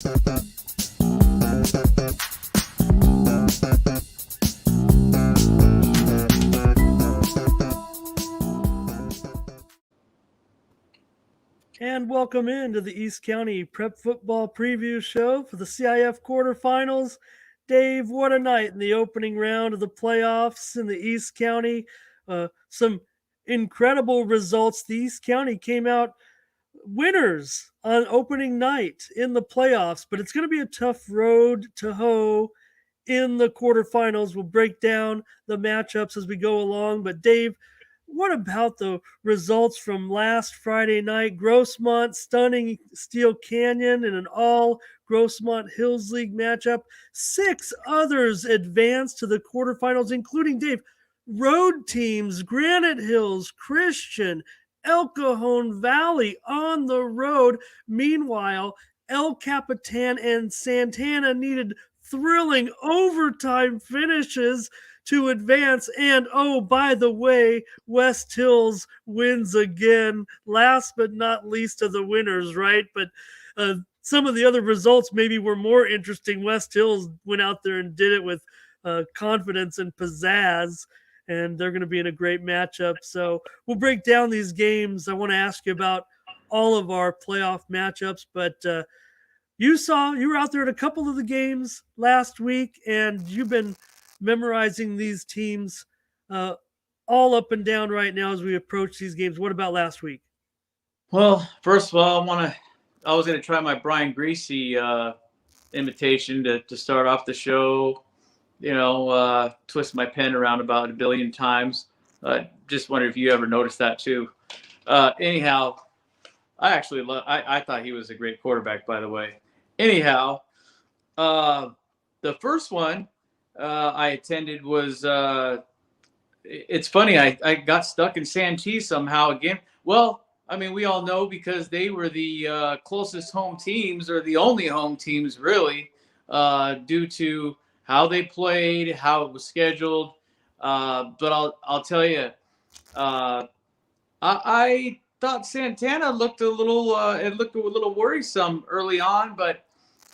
And welcome into the East County Prep Football Preview Show for the CIF Quarterfinals. Dave, what a night in the opening round of the playoffs in the East County. Some incredible results. The East County came out winners on opening night in the playoffs, but it's going to be a tough road to hoe in the quarterfinals. We'll break down the matchups as we go along. But Dave, what about the results from last Friday night? Grossmont stunning Steel Canyon in an all Grossmont Hills League matchup. 6 others advanced to the quarterfinals, including Dave. Road teams, Granite Hills, Christian, El Cajon Valley on the road. Meanwhile, El Capitan and Santana needed thrilling overtime finishes to advance. And oh, by the way, West Hills wins again. Last but not least of the winners, right? But some of the other results maybe were more interesting. West Hills went out there and did it with confidence and pizzazz, and they're going to be in a great matchup. So we'll break down these games. I want to ask you about all of our playoff matchups, but you were out there at a couple of the games last week, and you've been memorizing these teams all up and down right now as we approach these games. What about last week? Well, first of all, I was going to try my Brian Greasy invitation to start off the show. Twist my pen around about 1 billion times. Just wonder if you ever noticed that too. Anyhow, I thought he was a great quarterback, by the way. Anyhow, the first one I attended was, it's funny, I got stuck in Santee somehow again. Well, I mean, we all know because they were the closest home teams, or the only home teams really, due to how they played, how it was scheduled. But I'll tell you, I thought Santana looked a little worrisome early on, but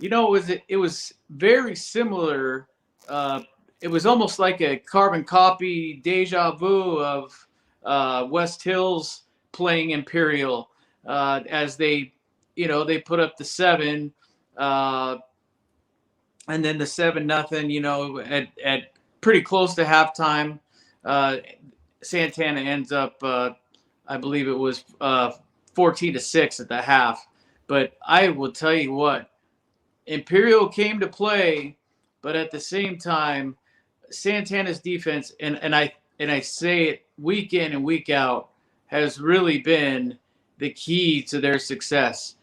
it was very similar. It was almost like a carbon copy, deja vu of West Hills playing Imperial, as they put up the 7, and then the 7-0. At pretty close to halftime, Santana ends up, I believe it was 14-6 at the half. But I will tell you what, Imperial came to play, but at the same time, Santana's defense, and I say it week in and week out, has really been the key to their success.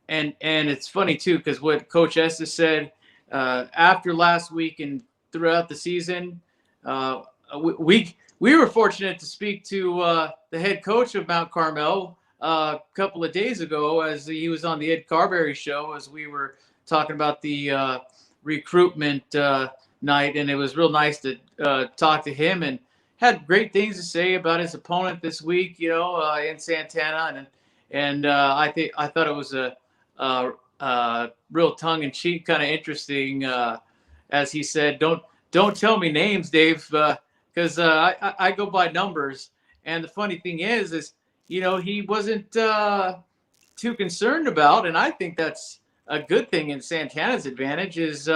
And it's funny too, because what Coach Estes said after last week and throughout the season, we were fortunate to speak to the head coach of Mount Carmel a couple of days ago, as he was on the Ed Carberry show, as we were talking about the recruitment night, and it was real nice to talk to him, and had great things to say about his opponent this week, in Santana, and I thought it was a real tongue-in-cheek, kind of interesting, as he said, don't tell me names, Dave, because I go by numbers. And the funny thing is he wasn't too concerned about, and I think that's a good thing in Santana's advantage, is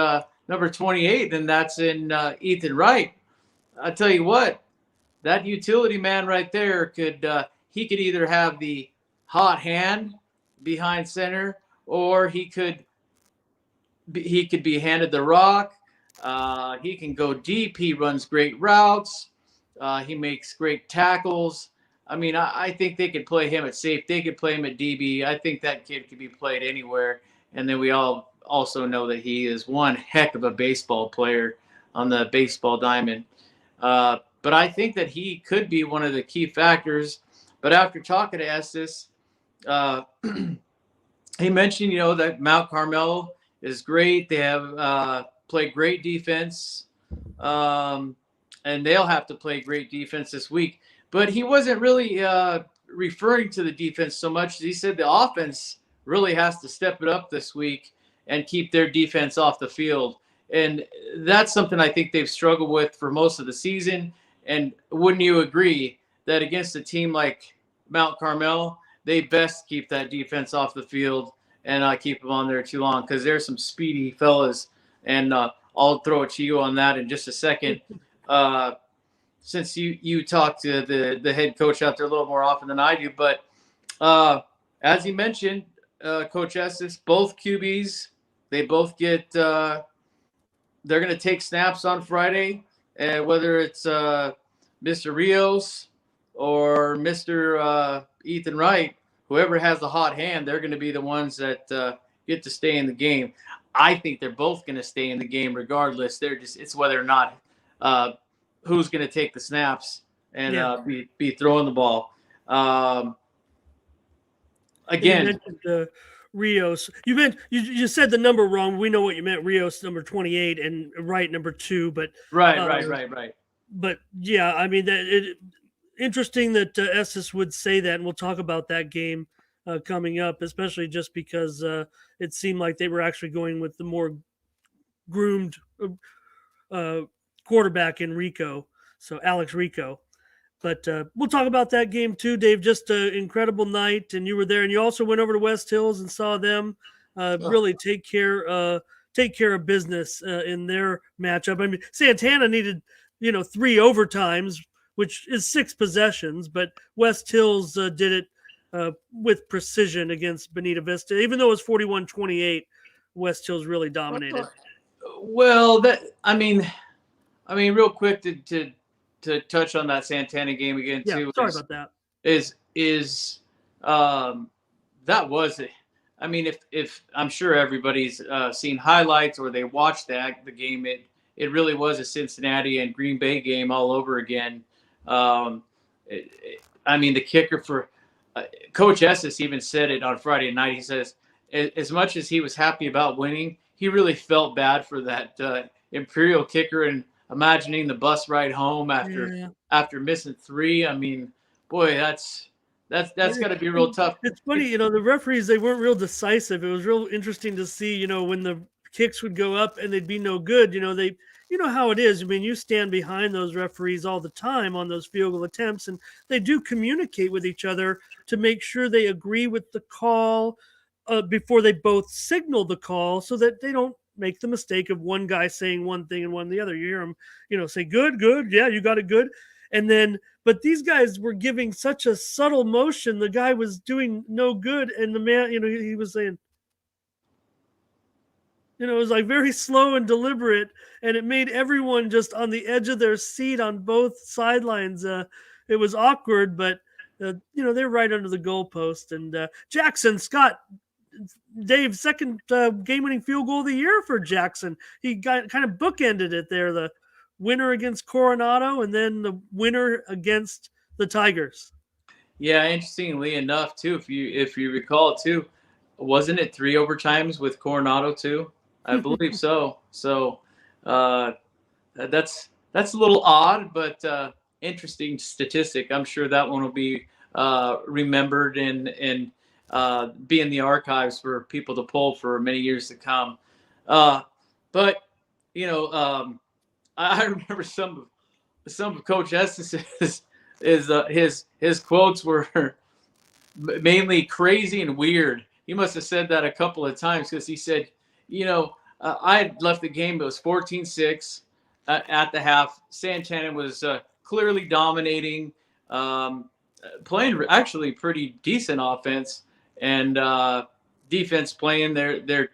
number 28, and that's in Ethan Wright. I tell you what, that utility man right there could either have the hot hand behind center, or he could be handed the rock. He can go deep. He runs great routes. He makes great tackles. I mean, I think they could play him at safe. They could play him at DB. I think that kid could be played anywhere. And then we all also know that he is one heck of a baseball player on the baseball diamond. But I think that he could be one of the key factors. But after talking to Estes, he mentioned, that Mount Carmel is great. They have played great defense, and they'll have to play great defense this week. But he wasn't really referring to the defense so much. He said the offense really has to step it up this week and keep their defense off the field. And that's something I think they've struggled with for most of the season. And wouldn't you agree that against a team like Mount Carmel, they best keep that defense off the field and not keep them on there too long, because there's some speedy fellas. And I'll throw it to you on that in just a second. Since you talk to the head coach out there a little more often than I do, but as you mentioned, Coach Estes, both QBs, they both get they're going to take snaps on Friday, whether it's Mr. Rios or Mr. Ethan Wright. Whoever has the hot hand, they're going to be the ones that get to stay in the game. I think they're both going to stay in the game regardless. It's whether or not who's going to take the snaps and be throwing the ball. Again, you mentioned Rios. You said the number wrong. We know what you meant. Rios number 28 and Wright number 2. But right. But yeah, I mean interesting that Estes would say that, and we'll talk about that game coming up, especially just because it seemed like they were actually going with the more groomed quarterback in Rico, so Alex Rico. But we'll talk about that game too, Dave. Just an incredible night, and you were there, and you also went over to West Hills and saw them really take care of business in their matchup. I mean, Santana needed 3 overtimes, which is 6 possessions, but West Hills did it with precision against Bonita Vista. Even though it was 41-28, West Hills really dominated. Well, real quick to touch on that Santana game again too. Sorry about that. That was it. I mean, if I'm sure everybody's seen highlights or they watched the game, it really was a Cincinnati and Green Bay game all over again. The kicker for Coach Estes even said it on Friday night. He says, as much as he was happy about winning, he really felt bad for that Imperial kicker and imagining the bus ride home after missing 3. I mean, boy, that's got to be real tough. It's funny, the referees, they weren't real decisive. It was real interesting to see, when the kicks would go up and they'd be no good. They, how it is. I mean, you stand behind those referees all the time on those field goal attempts, and they do communicate with each other to make sure they agree with the call before they both signal the call, so that they don't make the mistake of one guy saying one thing and one the other. You hear them, say good, yeah, you got it good. And then, but these guys were giving such a subtle motion. The guy was doing no good. And the man, he was saying, it was like very slow and deliberate. And it made everyone just on the edge of their seat on both sidelines. It was awkward, but, they're right under the goalpost. And Jackson Scott, Dave, second game-winning field goal of the year for Jackson. He kind of bookended it there. The winner against Coronado and then the winner against the Tigers. Yeah, interestingly enough, too, if you recall, too, wasn't it 3 overtimes with Coronado too? I believe so. So that's a little odd, but interesting statistic. I'm sure that one will be remembered and be in the archives for people to pull for many years to come. But I remember some of Coach Estes' his quotes were mainly crazy and weird. He must have said that a couple of times, because he said, I had left the game. It was 14-6 at the half. Santana was clearly dominating, playing actually pretty decent offense, and defense playing their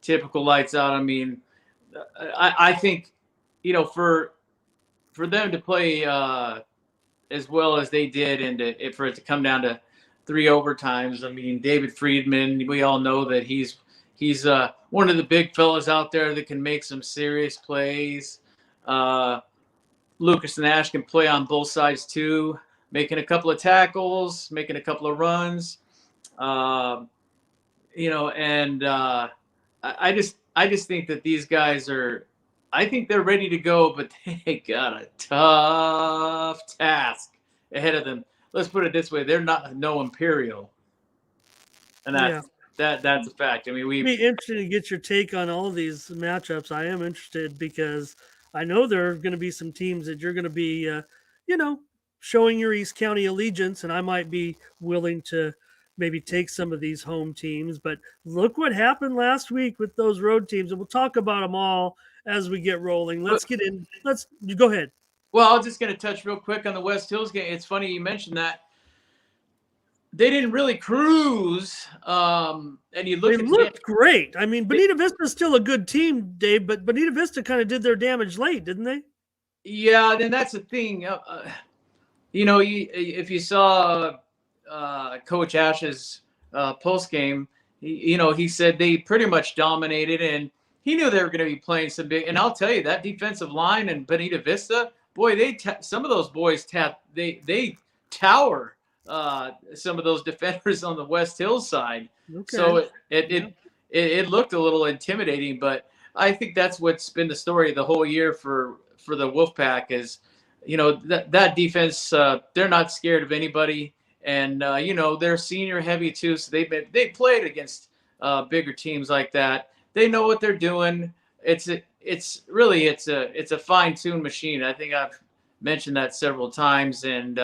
typical lights out. I mean, I think, for them to play as well as they did, and for it to come down to 3 overtimes. I mean, David Friedman, we all know that he's one of the big fellas out there that can make some serious plays. Lucas Nash can play on both sides too, making a couple of tackles, making a couple of runs. I just think that these guys I think they're ready to go, but they got a tough task ahead of them. Let's put it this way: they're no Imperial, and That's a fact. I mean, Be interesting to get your take on all of these matchups. I am interested because I know there are going to be some teams that you're going to be, you know, showing your East County allegiance, and I might be willing to maybe take some of these home teams. But look what happened last week with those road teams, and we'll talk about them all as we get rolling. Let's get in. You go ahead. Well, I was just going to touch real quick on the West Hills game. It's funny you mentioned that. They didn't really cruise, and you look They at the looked great. I mean, Bonita Vista's still a good team, Dave, but Bonita Vista kind of did their damage late, didn't they? Yeah, then that's the thing. If you saw Coach Ash's post game, he said they pretty much dominated, and he knew they were going to be playing some big. And I'll tell you, that defensive line in Bonita Vista, boy, some of those boys they tower some of those defenders on the West Hills side. Okay. So it looked a little intimidating, but I think that's what's been the story the whole year for the Wolfpack is, that defense, they're not scared of anreally, and they're senior heavy too, so they played against bigger teams like that. They know what they're doing. It's a fine-tuned machine. I think I've mentioned that several times, and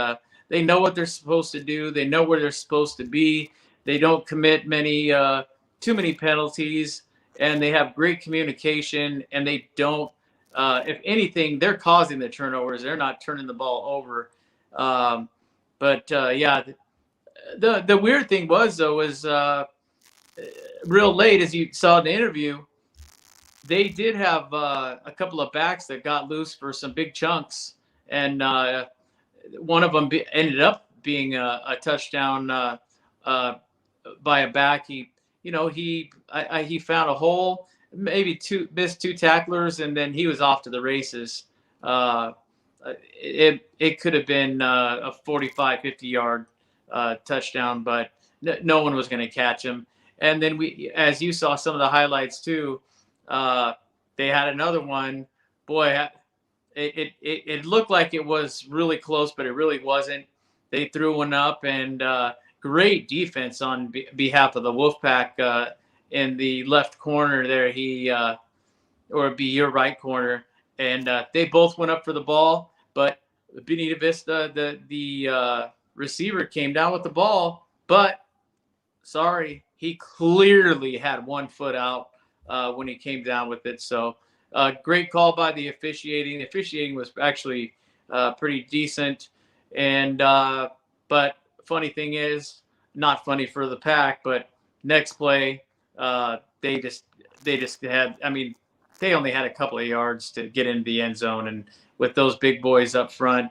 they know what they're supposed to do. They know where they're supposed to be. They don't commit too many penalties, and they have great communication, and they don't. If anything, they're causing the turnovers. They're not turning the ball over. Yeah, the weird thing was real late, as you saw in the interview, they did have a couple of backs that got loose for some big chunks, and one of them ended up being a touchdown by a back. He found a hole, maybe missed two tacklers, and then he was off to the races. It could have been a 45, 50-yard touchdown, but no one was going to catch him. And then as you saw some of the highlights too, they had another one. Boy, it looked like it was really close, but it really wasn't. They threw one up, and great defense on behalf of the Wolfpack in the left corner there. Or it'd be your right corner, and they both went up for the ball, but Bonita Vista, the receiver, came down with the ball, but sorry, he clearly had 1 foot out when he came down with it. So great call by the officiating. The officiating was actually pretty decent, and but funny thing is, not funny for the Pack, but next play they just had. I mean, they only had a couple of yards to get into the end zone, and with those big boys up front,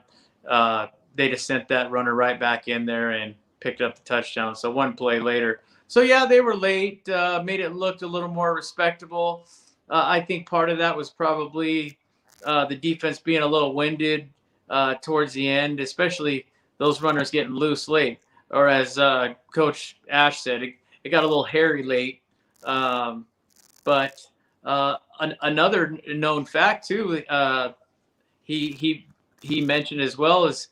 they just sent that runner right back in there and picked up the touchdown. So one play later. So yeah, they were late, made it look a little more respectable. I think part of that was probably the defense being a little winded towards the end, especially those runners getting loose late. Or as Coach Ash said, it got a little hairy late. But another known fact too, he mentioned as well, is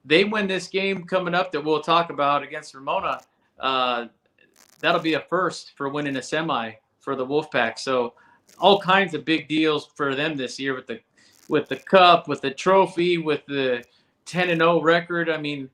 they win this game coming up that we'll talk about against Ramona. That'll be a first for winning a semi for the Wolfpack. So all kinds of big deals for them this year with the cup, with the trophy, with the 10-0 record. I mean,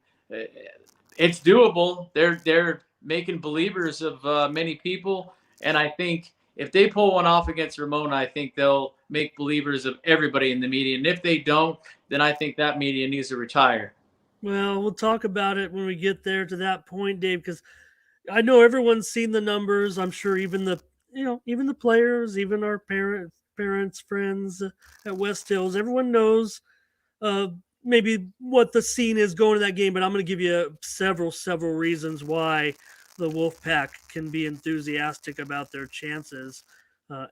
it's doable. They're making believers of many people, and I think if they pull one off against Ramona, I think they'll make believers of everybody in the media. And if they don't, then I think that media needs to retire. Well, we'll talk about it when we get there to that point, Dave, because I know everyone's seen the numbers. I'm sure even the players, even our parents, friends at West Hills, everyone knows maybe what the scene is going to that game. But I'm going to give you several reasons why the Wolfpack can be enthusiastic about their chances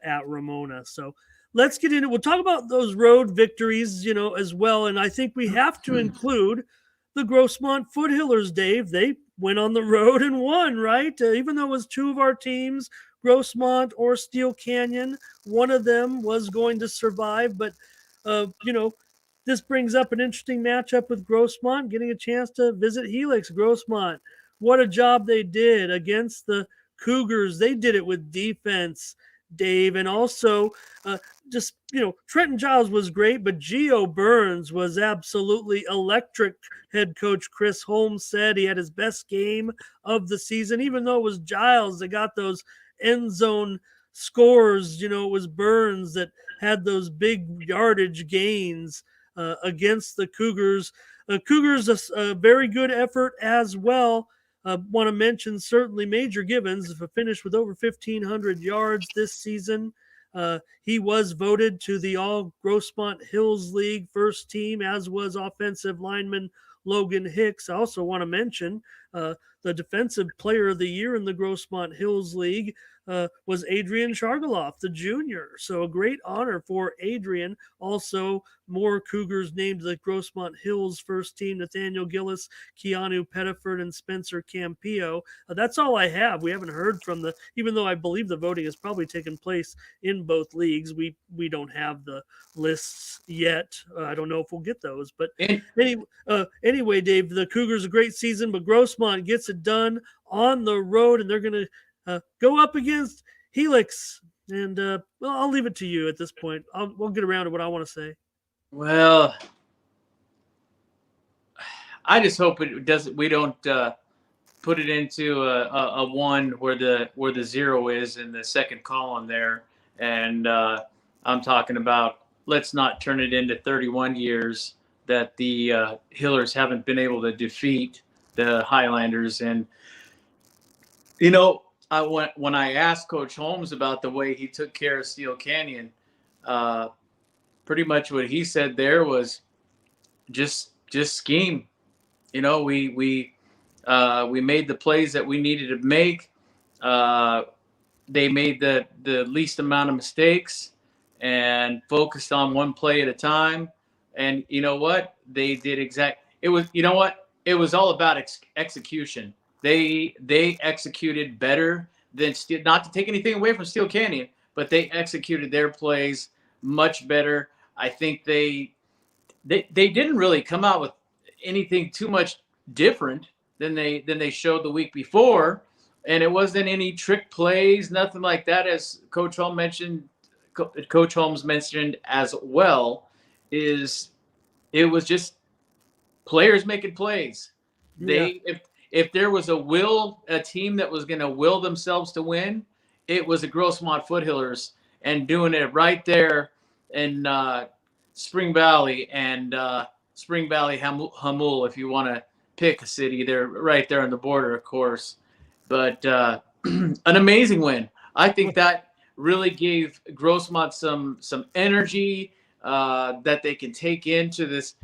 at Ramona. So let's get into. We'll talk about those road victories, as well. And I think we have to include the Grossmont Foothillers, Dave. They went on the road and won, right? Even though it was two of our teams, Grossmont or Steel Canyon, one of them was going to survive. But, this brings up an interesting matchup with Grossmont, getting a chance to visit Helix. Grossmont, what a job they did against the Cougars. They did it with defense, Dave, and also just Trenton Giles was great, but Geo Burns was absolutely electric. Head coach Chris Holmes said he had his best game of the season, even though it was Giles that got those end zone scores. It was Burns that had those big yardage gains against the Cougars. Cougars a very good effort as well. Want to mention certainly Major Gibbons, if a finish with over 1,500 yards this season. He was voted to the All Grossmont Hills League first team, as was offensive lineman Logan Hicks. I also want to mention the Defensive Player of the Year in the Grossmont Hills League was Adrian Shargaloff, the junior. So a great honor for Adrian. Also, more Cougars named the Grossmont Hills first team: Nathaniel Gillis, Keanu Pettiford, and Spencer Campillo. That's all I have. We haven't heard from even though I believe the voting has probably taken place in both leagues. We don't have the lists yet. I don't know if we'll get those. But anyway, Dave, the Cougars a great season, but Grossmont gets it done on the road, and they're going to go up against Helix. And I'll leave it to you at this point. We'll get around to what I want to say. Well, I just hope it doesn't. We don't put it into a one where the 0 is in the second column there, and I'm talking about let's not turn it into 31 years that the Hillers haven't been able to defeat the Highlanders. And when I asked Coach Holmes about the way he took care of Steel Canyon, pretty much what he said there was just scheme. We made the plays that we needed to make. They made the least amount of mistakes and focused on one play at a time. And you know what? They did it was all about execution. They executed better than not to take anything away from Steel Canyon, but they executed their plays much better. I think they didn't really come out with anything too much different than they showed the week before, and it wasn't any trick plays, nothing like that. As Coach Holmes mentioned as well, it was just players making plays. If there was a team that was going to will themselves to win, it was the Grossmont Foothillers, and doing it right there in Spring Valley and Spring Valley Hamul, if you want to pick a city. They're right there on the border, of course. But an amazing win. I think that really gave Grossmont some energy that they can take into this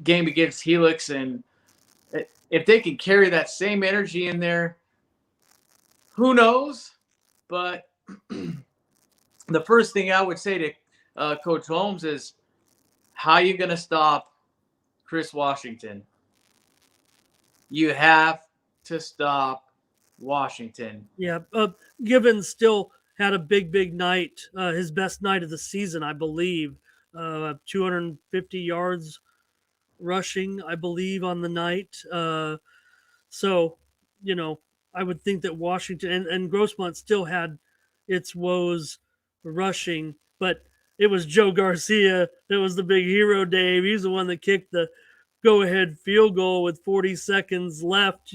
game against Helix. And if they can carry that same energy in there, who knows? But the first thing I would say to Coach Holmes is, how are you going to stop Chris Washington? You have to stop Washington. Yeah, Gibbons still had a big night, his best night of the season, I believe. 250 yards rushing, I believe, on the night. So, I would think that Washington and Grossmont still had its woes rushing, but it was Joe Garcia that was the big hero, Dave. He's the one that kicked the go-ahead field goal with 40 seconds left.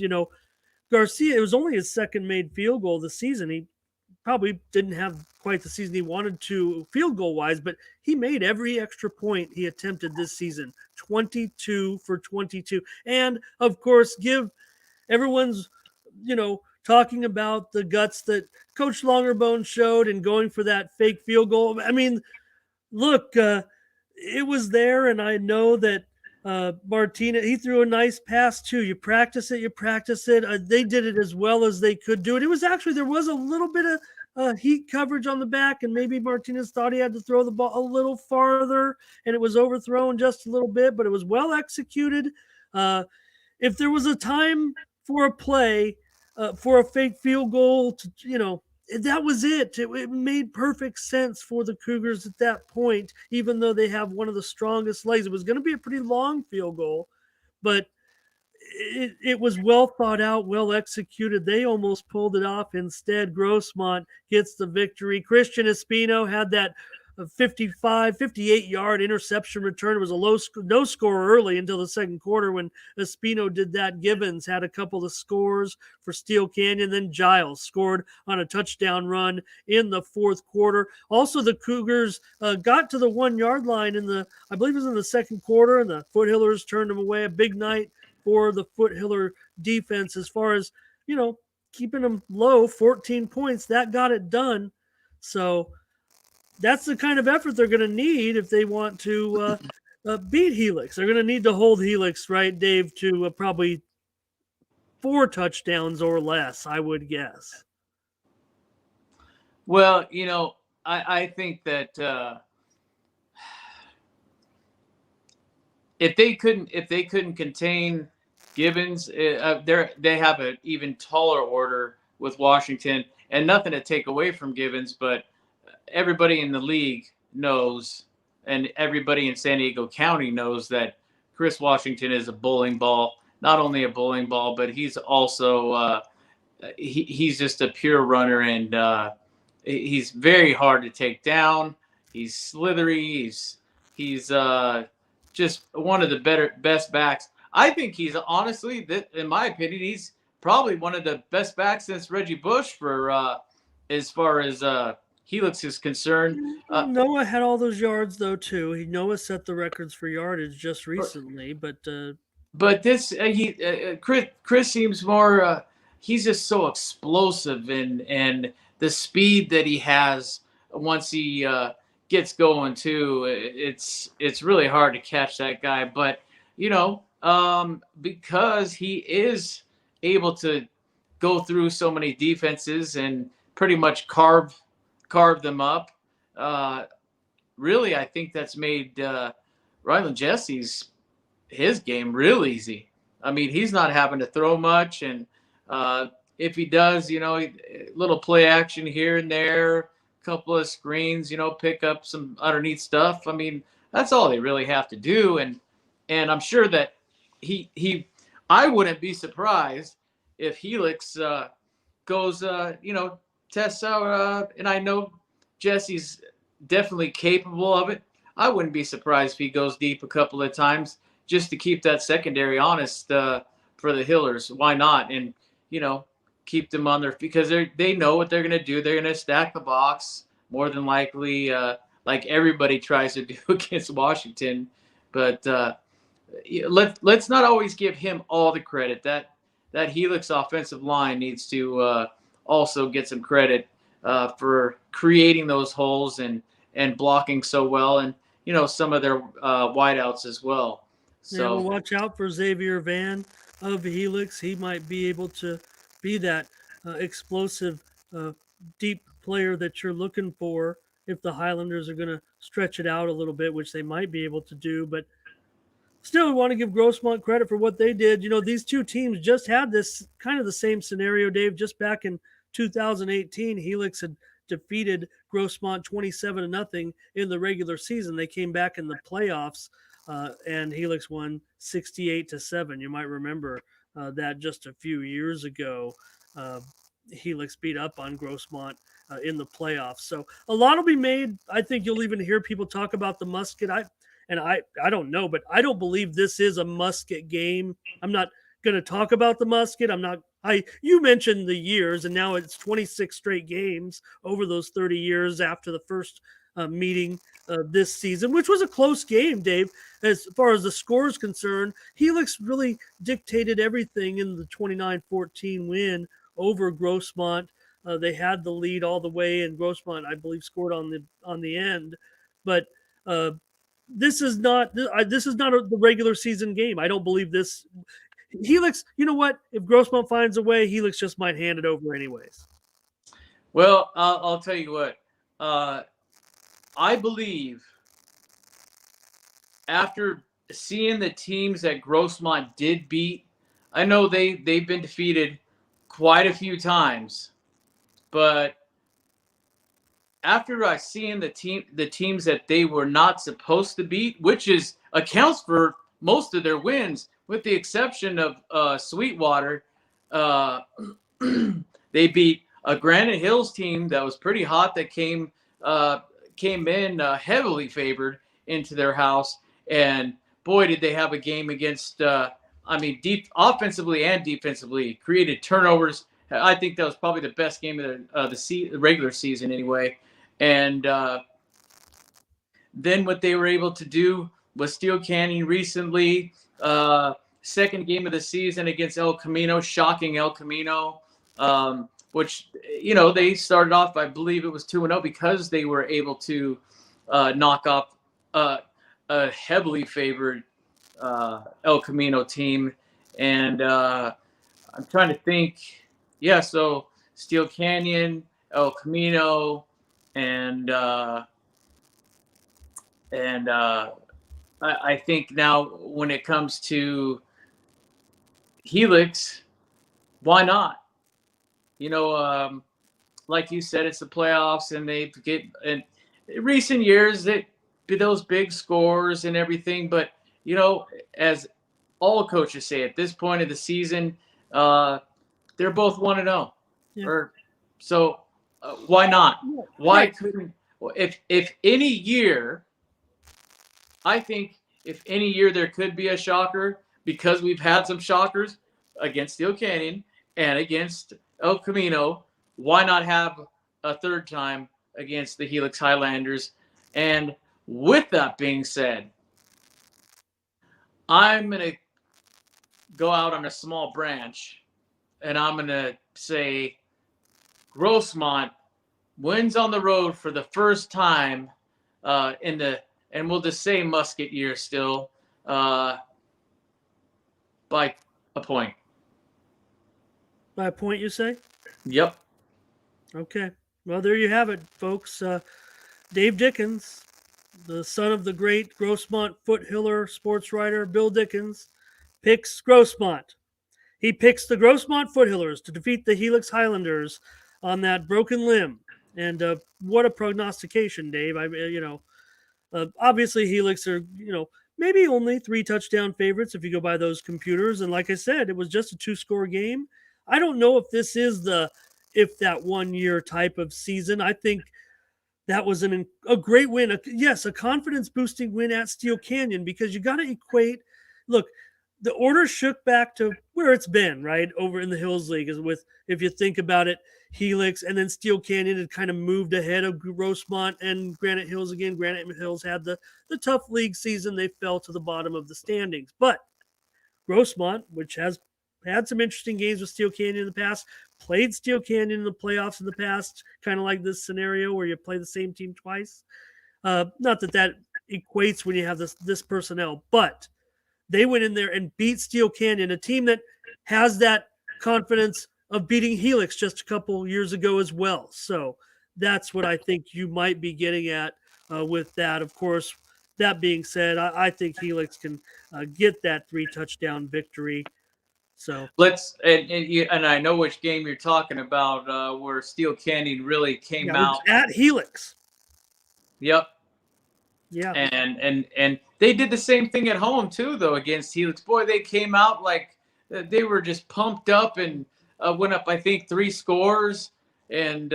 Garcia, it was only his second made field goal this season. He probably didn't have quite the season he wanted to field goal wise, but he made every extra point he attempted this season. 22 for 22. And of course, give everyone's, talking about the guts that Coach Longerbone showed and going for that fake field goal. I mean, look, it was there, and I know that Martinez, he threw a nice pass too. You practice it. They did it as well as they could do it. It was actually, there was a little bit of heat coverage on the back, and maybe Martinez thought he had to throw the ball a little farther, and it was overthrown just a little bit, but it was well executed. If there was a time for a play, for a fake field goal, that was it. It made perfect sense for the Cougars at that point, even though they have one of the strongest legs. It was going to be a pretty long field goal, but it was well thought out, well executed. They almost pulled it off. Instead, Grossmont gets the victory. Christian Espino had that 55, 58-yard interception return. It was a no score early until the second quarter when Espino did that. Gibbons had a couple of scores for Steel Canyon. Then Giles scored on a touchdown run in the fourth quarter. Also, the Cougars got to the 1 yard line I believe it was in the second quarter, and the Foothillers turned them away. A big night for the Foothiller defense as far as, keeping them low, 14 points. That got it done. So that's the kind of effort they're going to need if they want to beat Helix. They're going to need to hold Helix, right, Dave, to probably 4 touchdowns or less, I would guess. Well, I think that if they couldn't contain Gibbons, they have an even taller order with Washington, and nothing to take away from Gibbons, but everybody in the league knows, and everybody in San Diego County knows that Chris Washington is a bowling ball. Not only a bowling ball, but he's also he's just a pure runner, and he's very hard to take down. He's slithery. He's just one of the best backs. I think he's honestly, in my opinion, he's probably one of the best backs since Reggie Bush for as far as Helix is concerned. Noah had all those yards though too. Noah set the records for yardage just recently, but this Chris seems more. He's just so explosive, and the speed that he has once he gets going too. It's really hard to catch that guy, but because he is able to go through so many defenses and pretty much carve them up. Really, I think that's made Ryland Jesse's his game real easy. I mean, he's not having to throw much, and if he does, little play action here and there, couple of screens, pick up some underneath stuff. I mean, that's all they really have to do, and I'm sure that I wouldn't be surprised if Helix goes, tests out, and I know Jesse's definitely capable of it. I wouldn't be surprised if he goes deep a couple of times just to keep that secondary honest for the Hillers. Why not? And, keep them on their feet because they know what they're going to do. They're going to stack the box more than likely, like everybody tries to do against Washington. But let's not always give him all the credit. That Helix offensive line needs to also get some credit for creating those holes and blocking so well, and some of their wideouts as well. So well, watch out for Xavier Van of Helix. He might be able to be that explosive, deep player that you're looking for if the Highlanders are going to stretch it out a little bit, which they might be able to do. But still, we want to give Grossmont credit for what they did. These two teams just had this kind of the same scenario, Dave. Just back in 2018, Helix had defeated Grossmont 27-0 in the regular season. They came back in the playoffs, and Helix won 68-7. You might remember that just a few years ago. Helix beat up on Grossmont in the playoffs. So a lot will be made. I think you'll even hear people talk about the Musket. I don't know, but I don't believe this is a Musket game. I'm not going to talk about the Musket. You mentioned the years, and now it's 26 straight games over those 30 years after the first meeting this season, which was a close game, Dave. As far as the score is concerned, Helix really dictated everything in the 29-14 win over Grossmont. They had the lead all the way, and Grossmont, I believe, scored on the end. But this is not the regular season game. I don't believe this. Helix, you know what? If Grossmont finds a way, Helix just might hand it over anyways. Well, I'll tell you what. I believe after seeing the teams that Grossmont did beat, I know they've been defeated quite a few times, but after I seeing the teams that they were not supposed to beat, which accounts for most of their wins, with the exception of Sweetwater, uh, they beat a Granite Hills team that was pretty hot that came in heavily favored into their house, and boy, did they have a game against. I mean, deep offensively and defensively, created turnovers. I think that was probably the best game of the regular season anyway. And then what they were able to do was Steel Canyon recently, second game of the season against El Camino, shocking El Camino, which, you know, they started off, I believe it was 2-0 because they were able to knock off a heavily favored El Camino team. And I'm trying to think. Yeah, so Steel Canyon, El Camino, and I think now when it comes to Helix, why not? You know, like you said, it's the playoffs, and they get in recent years that those big scores and everything. But you know, as all coaches say at this point of the season, they're both 1-0. Yeah. Or so why not? Why Right. couldn't if any year? I think if any year there could be a shocker, because we've had some shockers against Steel Canyon and against El Camino, why not have a third time against the Helix Highlanders? And with that being said, I'm going to go out on a small branch, and I'm going to say Grossmont wins on the road for the first time in the, and we'll just say Musket year still, by a point. By a point, you say? Yep. Okay. Well, there you have it, folks. Dave Dickens, the son of the great Grossmont foothiller sports writer Bill Dickens, picks Grossmont. He picks the Grossmont foothillers to defeat the Helix Highlanders on that broken limb. And what a prognostication, Dave. Obviously Helix are, maybe only 3 touchdown favorites if you go by those computers. And like I said, it was just a 2-score game. I don't know if this is if that 1 year type of season. I think that was a great win. A confidence boosting win at Steel Canyon, because you got to equate. Look, the order shook back to where it's been, right? Over in the Hills League, is with, if you think about it, Helix, and then Steel Canyon had kind of moved ahead of Grossmont and Granite Hills again. Granite Hills had the tough league season. They fell to the bottom of the standings. But Grossmont, which has had some interesting games with Steel Canyon in the past, played Steel Canyon in the playoffs in the past, kind of like this scenario where you play the same team twice. Not that equates when you have this personnel, but they went in there and beat Steel Canyon, a team that has that confidence of beating Helix just a couple years ago as well. So that's what I think you might be getting at with that. Of course, that being said, I think Helix can get that 3 touchdown victory. So let's and I know which game you're talking about, where Steel Canyon really came out at Helix. Yep. Yeah. And they did the same thing at home too, though, against Helix. Boy, they came out like they were just pumped up and went up, I think, 3 scores. And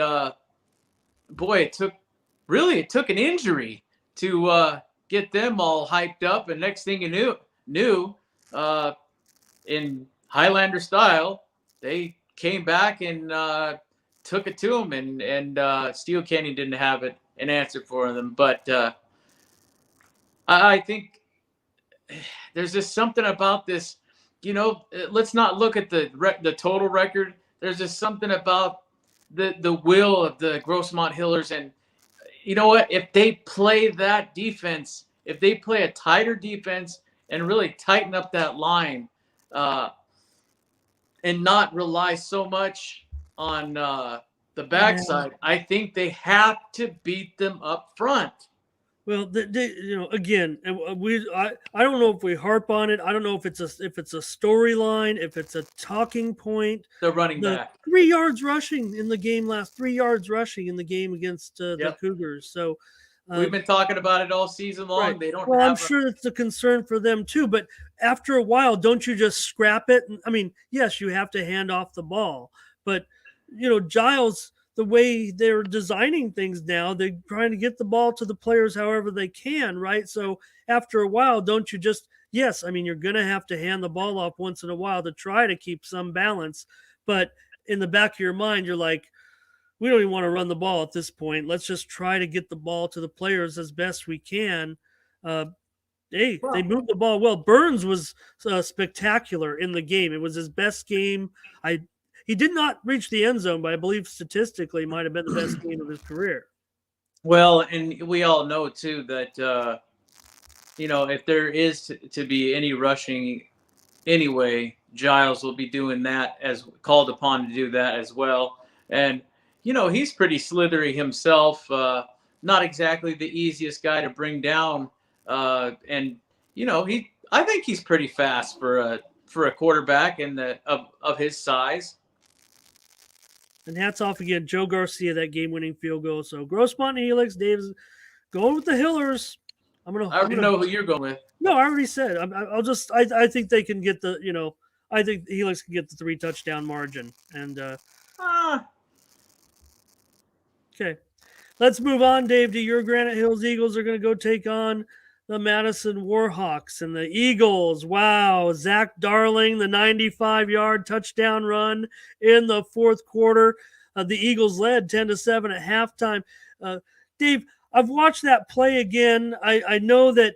boy, it took an injury to get them all hyped up. And next thing you knew, in Highlander style, they came back and took it to them. And Steel Canyon didn't have an answer for them. But I think there's just something about this. Let's not look at the total record. There's just something about the will of the Grossmont Hillers. And you know what? If they play that defense, if they play a tighter defense and really tighten up that line, and not rely so much on the backside, I think they have to beat them up front. Well, again, I don't know if we harp on it. I don't know if it's a storyline, if it's a talking point. The running back, 3 yards rushing in the game 3 yards rushing in the game against the Cougars. So We've been talking about it all season long. Right. They don't Well, I'm have sure it's a concern for them too, but after a while, don't you just scrap it? I mean, yes, you have to hand off the ball, but Giles, the way they're designing things now, they're trying to get the ball to the players however they can, right? So after a while, don't you just yes, I mean you're gonna have to hand the ball off once in a while to try to keep some balance, but in the back of your mind, you're like, we don't even want to run the ball at this point. Let's just try to get the ball to the players as best we can. Uh, they well, moved the ball well. Burns was spectacular in the game. It was his best game. I He did not reach the end zone, but I believe statistically might have been the best game of his career. well, and we all know too that if there is to be any rushing anyway, Giles will be doing that as called upon to do that as well. And he's pretty slithery himself. Not exactly the easiest guy to bring down. And I think he's pretty fast for a quarterback and of his size. And hats off again, Joe Garcia, that game-winning field goal. So Grossmont and Helix, Dave's going with the Hillers. I already know who you're going with. No, I already said. I think they can get the. I think Helix can get the 3 touchdown margin. And okay, let's move on, Dave. To your Granite Hills Eagles are going to go take on the Madison Warhawks and the Eagles. Wow, Zach Darling, the 95-yard touchdown run in the fourth quarter. The Eagles led 10-7 at halftime. Dave, I've watched that play again. I know that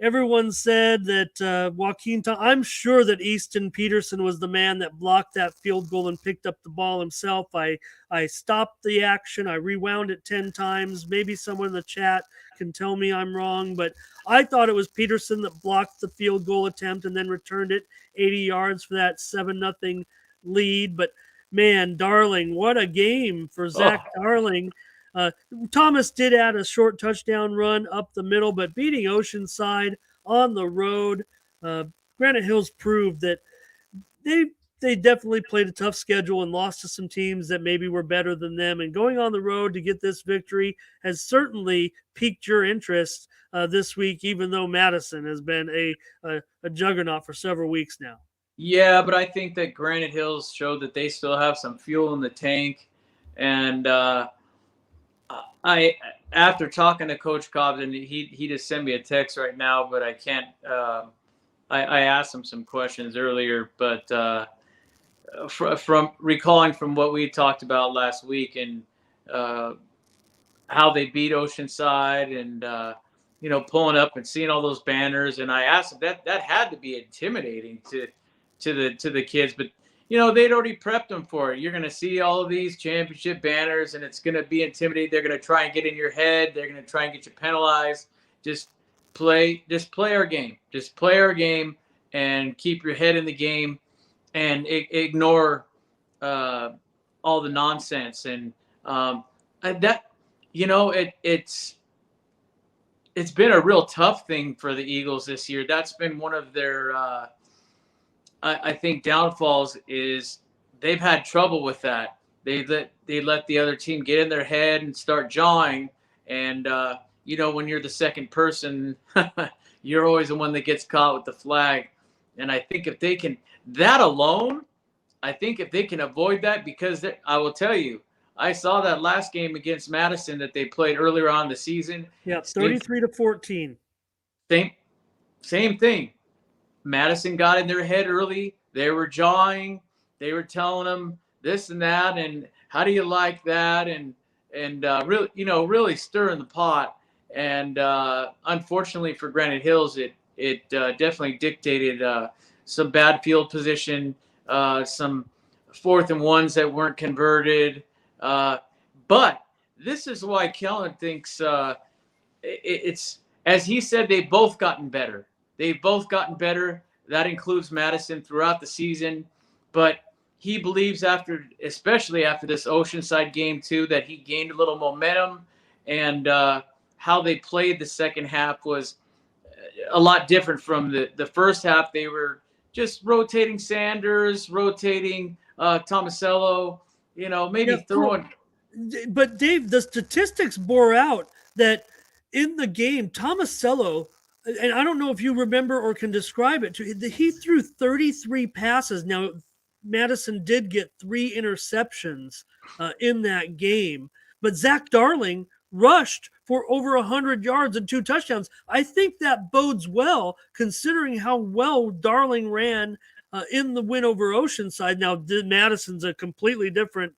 everyone said that Joaquin, I'm sure that Easton Peterson was the man that blocked that field goal and picked up the ball himself. I stopped the action. I rewound it 10 times. Maybe someone in the chat can tell me I'm wrong, but I thought it was Peterson that blocked the field goal attempt and then returned it 80 yards for that 7-0 lead. But man, Darling, what a game for Zach Darling. Thomas did add a short touchdown run up the middle, but beating Oceanside on the road, Granite Hills proved that they definitely played a tough schedule and lost to some teams that maybe were better than them. And going on the road to get this victory has certainly piqued your interest this week, even though Madison has been a juggernaut for several weeks now. Yeah, but I think that Granite Hills showed that they still have some fuel in the tank. And after talking to Coach Cobbs, and he just sent me a text right now, but I can't. I asked him some questions earlier, but from recalling from what we talked about last week and how they beat Oceanside and pulling up and seeing all those banners, and I asked him that had to be intimidating to the kids, but they'd already prepped them for it. You're going to see all of these championship banners, and it's going to be intimidating. They're going to try and get in your head. They're going to try and get you penalized. Just play our game. Just play our game and keep your head in the game and ignore all the nonsense. And that, it's been a real tough thing for the Eagles this year. That's been one of their I think downfalls is they've had trouble with that. They let the other team get in their head and start jawing. And, when you're the second person, you're always the one that gets caught with the flag. And I think if they can, that alone, I think if they can avoid that, because I will tell you, I saw that last game against Madison that they played earlier on in the season. Yeah, 33-14. Same thing. Madison got in their head early. They were jawing. They were telling them this and that, and how do you like that, and really stirring the pot. And unfortunately for Granite Hills, it definitely dictated some bad field position, some 4th and 1s that weren't converted. But this is why Kellen thinks it's, as he said, they've both gotten better. They've both gotten better. That includes Madison throughout the season. But he believes especially after this Oceanside game too, that he gained a little momentum, and how they played the second half was a lot different from the first half. They were just rotating Sanders, rotating Tomasello, maybe throwing. But Dave, the statistics bore out that in the game, Tomasello, and I don't know if you remember or can describe it, he threw 33 passes. Now, Madison did get 3 interceptions in that game, but Zach Darling rushed for over 100 yards and 2 touchdowns. I think that bodes well considering how well Darling ran in the win over Oceanside. Now, Madison's a completely different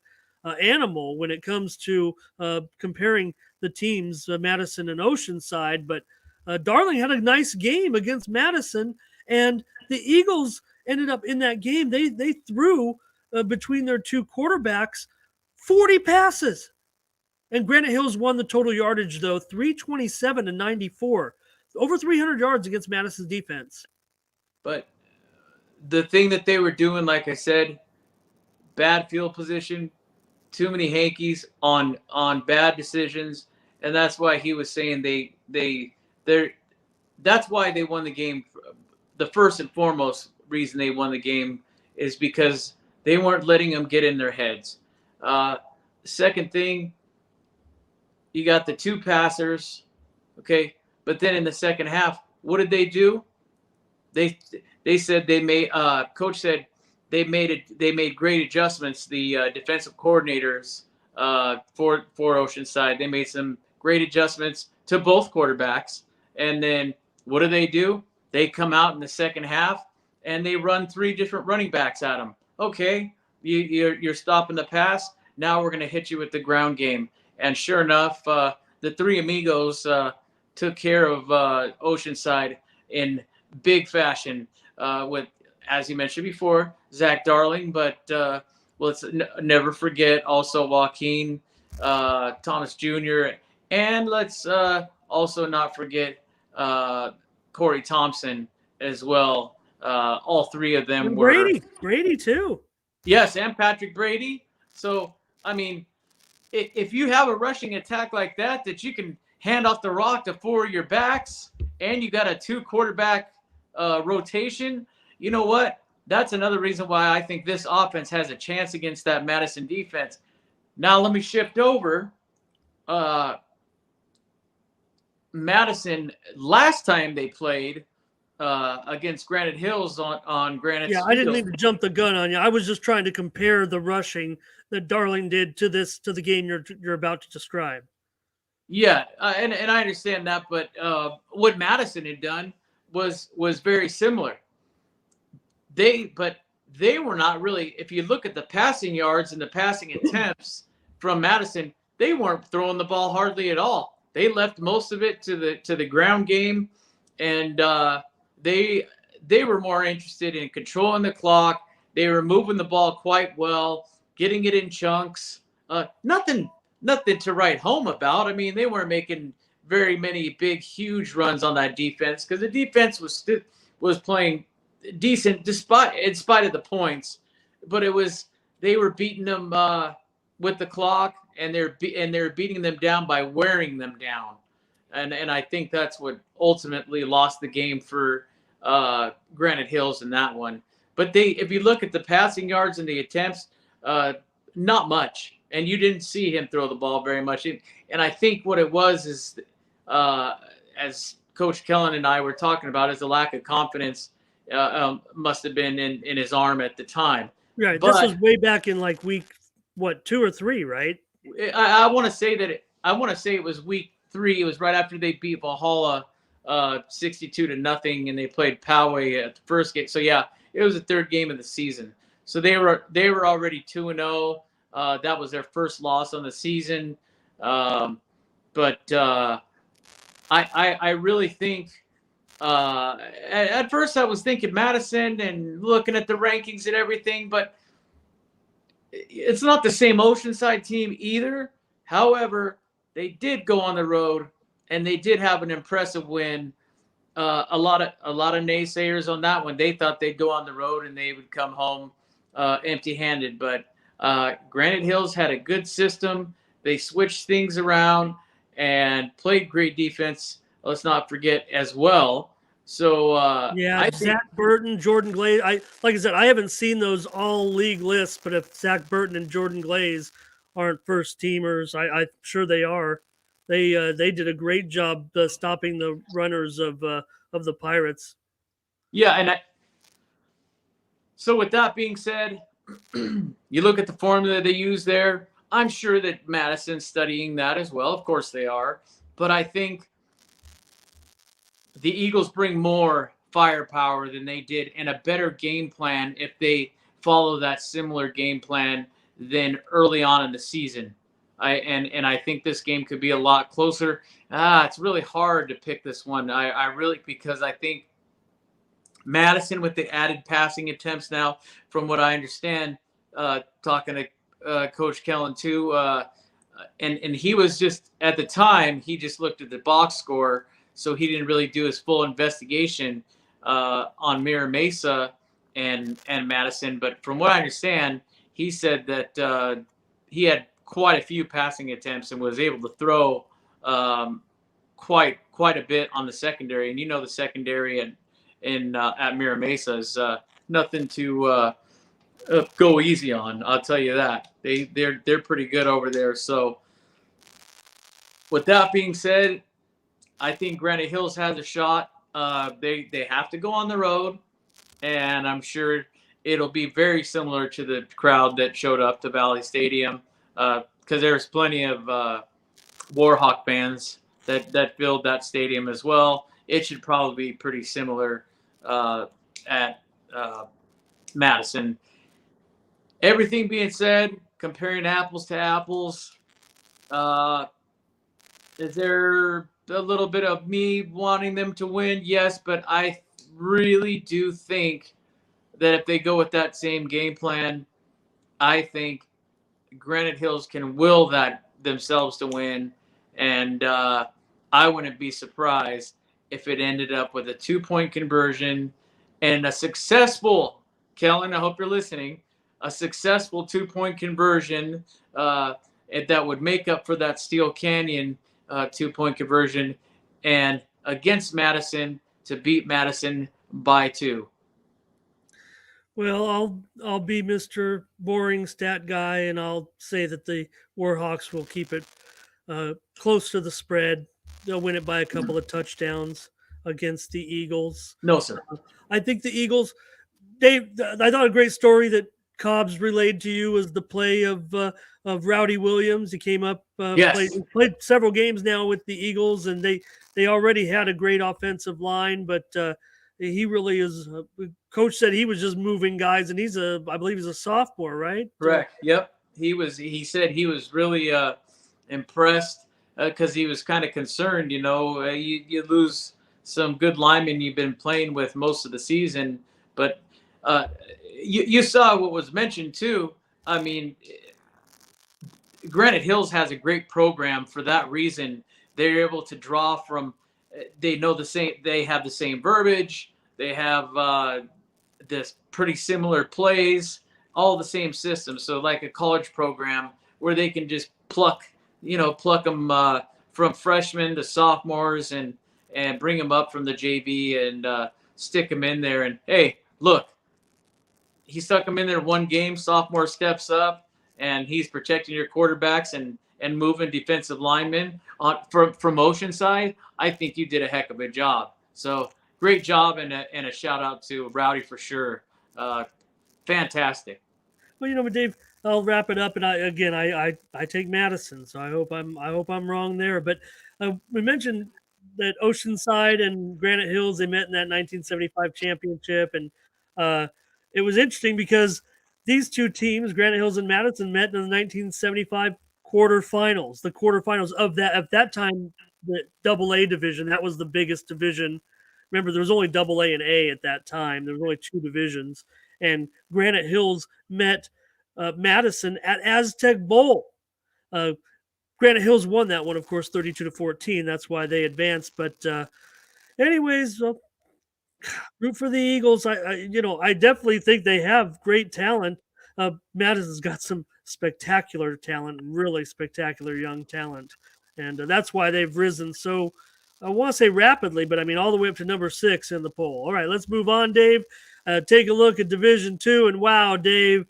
animal when it comes to comparing the teams, Madison and Oceanside. But Darling had a nice game against Madison, and the Eagles ended up in that game. They threw between their 2 quarterbacks 40 passes. And Granite Hills won the total yardage, though, 327 to 94. Over 300 yards against Madison's defense. But the thing that they were doing, like I said, bad field position, too many hankies on bad decisions, and that's why he was saying they're that's why they won the game. The first and foremost reason they won the game is because they weren't letting them get in their heads. Second thing, you got the 2 passers, okay, but then in the second half, what did they do? They said they made. Coach said they made great adjustments. The defensive coordinators for Oceanside, they made some great adjustments to both quarterbacks. And then what do? They come out in the second half and they run 3 different running backs at them. Okay, you're stopping the pass. Now we're going to hit you with the ground game. And sure enough, the 3 amigos took care of Oceanside in big fashion with, as you mentioned before, Zach Darling. But let's never forget also Joaquin Thomas Jr. And let's also not forget Corey Thompson as well. All 3 of them and were Brady too. Yes, and Patrick Brady. So, I mean, if you have a rushing attack like that you can hand off the rock to 4 of your backs, and you got a 2 quarterback rotation, you know what? That's another reason why I think this offense has a chance against that Madison defense. Now let me shift over. Madison, last time they played against Granite Hills on Granite Field. I didn't mean to jump the gun on you. I was just trying to compare the rushing that Darling did to the game you're about to describe. Yeah, and I understand that, but what Madison had done was very similar. They were not really. If you look at the passing yards and the passing attempts from Madison, they weren't throwing the ball hardly at all. They left most of it to the ground game, and they were more interested in controlling the clock. They were moving the ball quite well, getting it in chunks. Nothing to write home about. I mean, they weren't making very many big, huge runs on that defense because the defense was playing decent in spite of the points. But they were beating them with the clock, and they're beating them down by wearing them down. And I think that's what ultimately lost the game for Granite Hills in that one. But if you look at the passing yards and the attempts, not much. And you didn't see him throw the ball very much. And I think what it was is, as Coach Kellen and I were talking about, is the lack of confidence must have been in his arm at the time. Right. But this was way back in like week, 2 or 3, right? I want to say it was week 3. It was right after they beat Valhalla 62-0, and they played Poway at the first game. So yeah, it was the 3rd game of the season. So they were already 2-0. That was their first loss on the season. But I really think at first I was thinking Madison and looking at the rankings and everything, but it's not the same Oceanside team either. However, they did go on the road and they did have an impressive win. A lot of naysayers on that one. They thought they'd go on the road and they would come home empty-handed, but Granite Hills had a good system. They switched things around and played great defense. Let's not forget as well. So Zach Burton, Jordan Glaze. Like I said, I haven't seen those all league lists, but if Zach Burton and Jordan Glaze aren't first teamers, I'm sure they are. they did a great job stopping the runners of the Pirates. Yeah, so with that being said, you look at the formula they use there. I'm sure that Madison's studying that as well. Of course they are. But I think the Eagles bring more firepower than they did and a better game plan if they follow that similar game plan than early on in the season. I think this game could be a lot closer. It's really hard to pick this one. I really, because I think Madison with the added passing attempts now, from what I understand, talking to Coach Kellen too, and he was just at the time he just looked at the box score, so he didn't really do his full investigation on Mira Mesa and Madison. But from what I understand, he said that he had quite a few passing attempts and was able to throw quite a bit on the secondary. And the secondary and at Mira Mesa is nothing to go easy on. I'll tell you that they're pretty good over there. So with that being said, I think Granite Hills has a shot. They have to go on the road, and I'm sure it'll be very similar to the crowd that showed up to Valley Stadium, because there's plenty of Warhawk fans that filled that stadium as well. It should probably be pretty similar at Madison. Everything being said, comparing apples to apples, is there a little bit of me wanting them to win? Yes, but I really do think that if they go with that same game plan, I think Granite Hills can will that themselves to win, and I wouldn't be surprised if it ended up with a 2-point conversion and a successful, Kellen, I hope you're listening, a successful 2-point conversion that would make up for that Steel Canyon 2-point conversion, and against Madison to beat Madison by 2. Well, I'll be Mr. Boring Stat Guy, and I'll say that the Warhawks will keep it close to the spread. They'll win it by a couple of touchdowns against the Eagles. No, sir. I think the Eagles. Dave, I thought a great story that Cobbs relayed to you was the play of Rowdy Williams. He came up, Yes. played several games now with the Eagles, and they already had a great offensive line, but he really is. Coach said he was just moving guys, and I believe he's a sophomore, right? Correct. Yep. He said he was really impressed because he was kind of concerned. You lose some good linemen you've been playing with most of the season, but you saw what was mentioned too. I mean, Granite Hills has a great program for that reason. They're able to draw from. They know the same. They have the same verbiage. They have this pretty similar plays, all the same systems. So like a college program where they can just pluck them from freshmen to sophomores and bring them up from the JV and stick them in there. And hey, look, he stuck them in there one game. Sophomore steps up and he's protecting your quarterbacks and moving defensive linemen on from promotion side. I think you did a heck of a job. So great job and a shout out to Rowdy for sure. Fantastic. Well, but Dave, I'll wrap it up, and I take Madison, so I hope I'm wrong there. But we mentioned that Oceanside and Granite Hills, they met in that 1975 championship, and it was interesting because these two teams, Granite Hills and Madison, met in the 1975 quarterfinals. The quarterfinals of that at that time, the AA division, that was the biggest division. Remember, there was only AA and A at that time. There was only two divisions, and Granite Hills met Madison at Aztec Bowl. Granite Hills won that one, of course, 32-14. That's why they advanced. But anyways, root for the Eagles. I definitely think they have great talent. Madison's got some spectacular talent, really spectacular young talent, and that's why they've risen so. I want to say rapidly, but I mean all the way up to number 6 in the poll. All right, let's move on, Dave. Take a look at Division 2, and wow, Dave,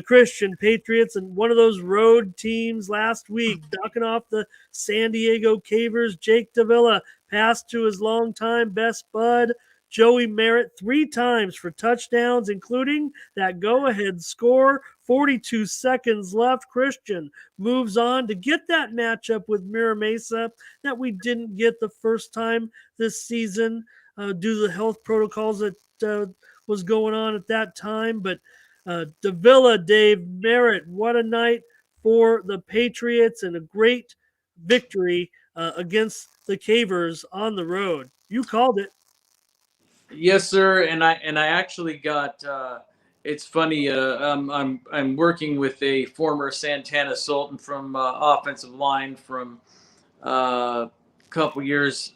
Christian Patriots and one of those road teams last week, knocking off the San Diego Cavers. Jake Davila passed to his longtime best bud, Joey Merritt, 3 times for touchdowns, including that go-ahead score. 42 seconds left. Christian moves on to get that matchup with Mira Mesa that we didn't get the first time this season due to the health protocols that was going on at that time. But Davila, Dave Merritt, what a night for the Patriots and a great victory against the Cavers on the road. You called it. Yes, sir. And I actually got. It's funny. I'm working with a former Santana Sultan from offensive line from a couple years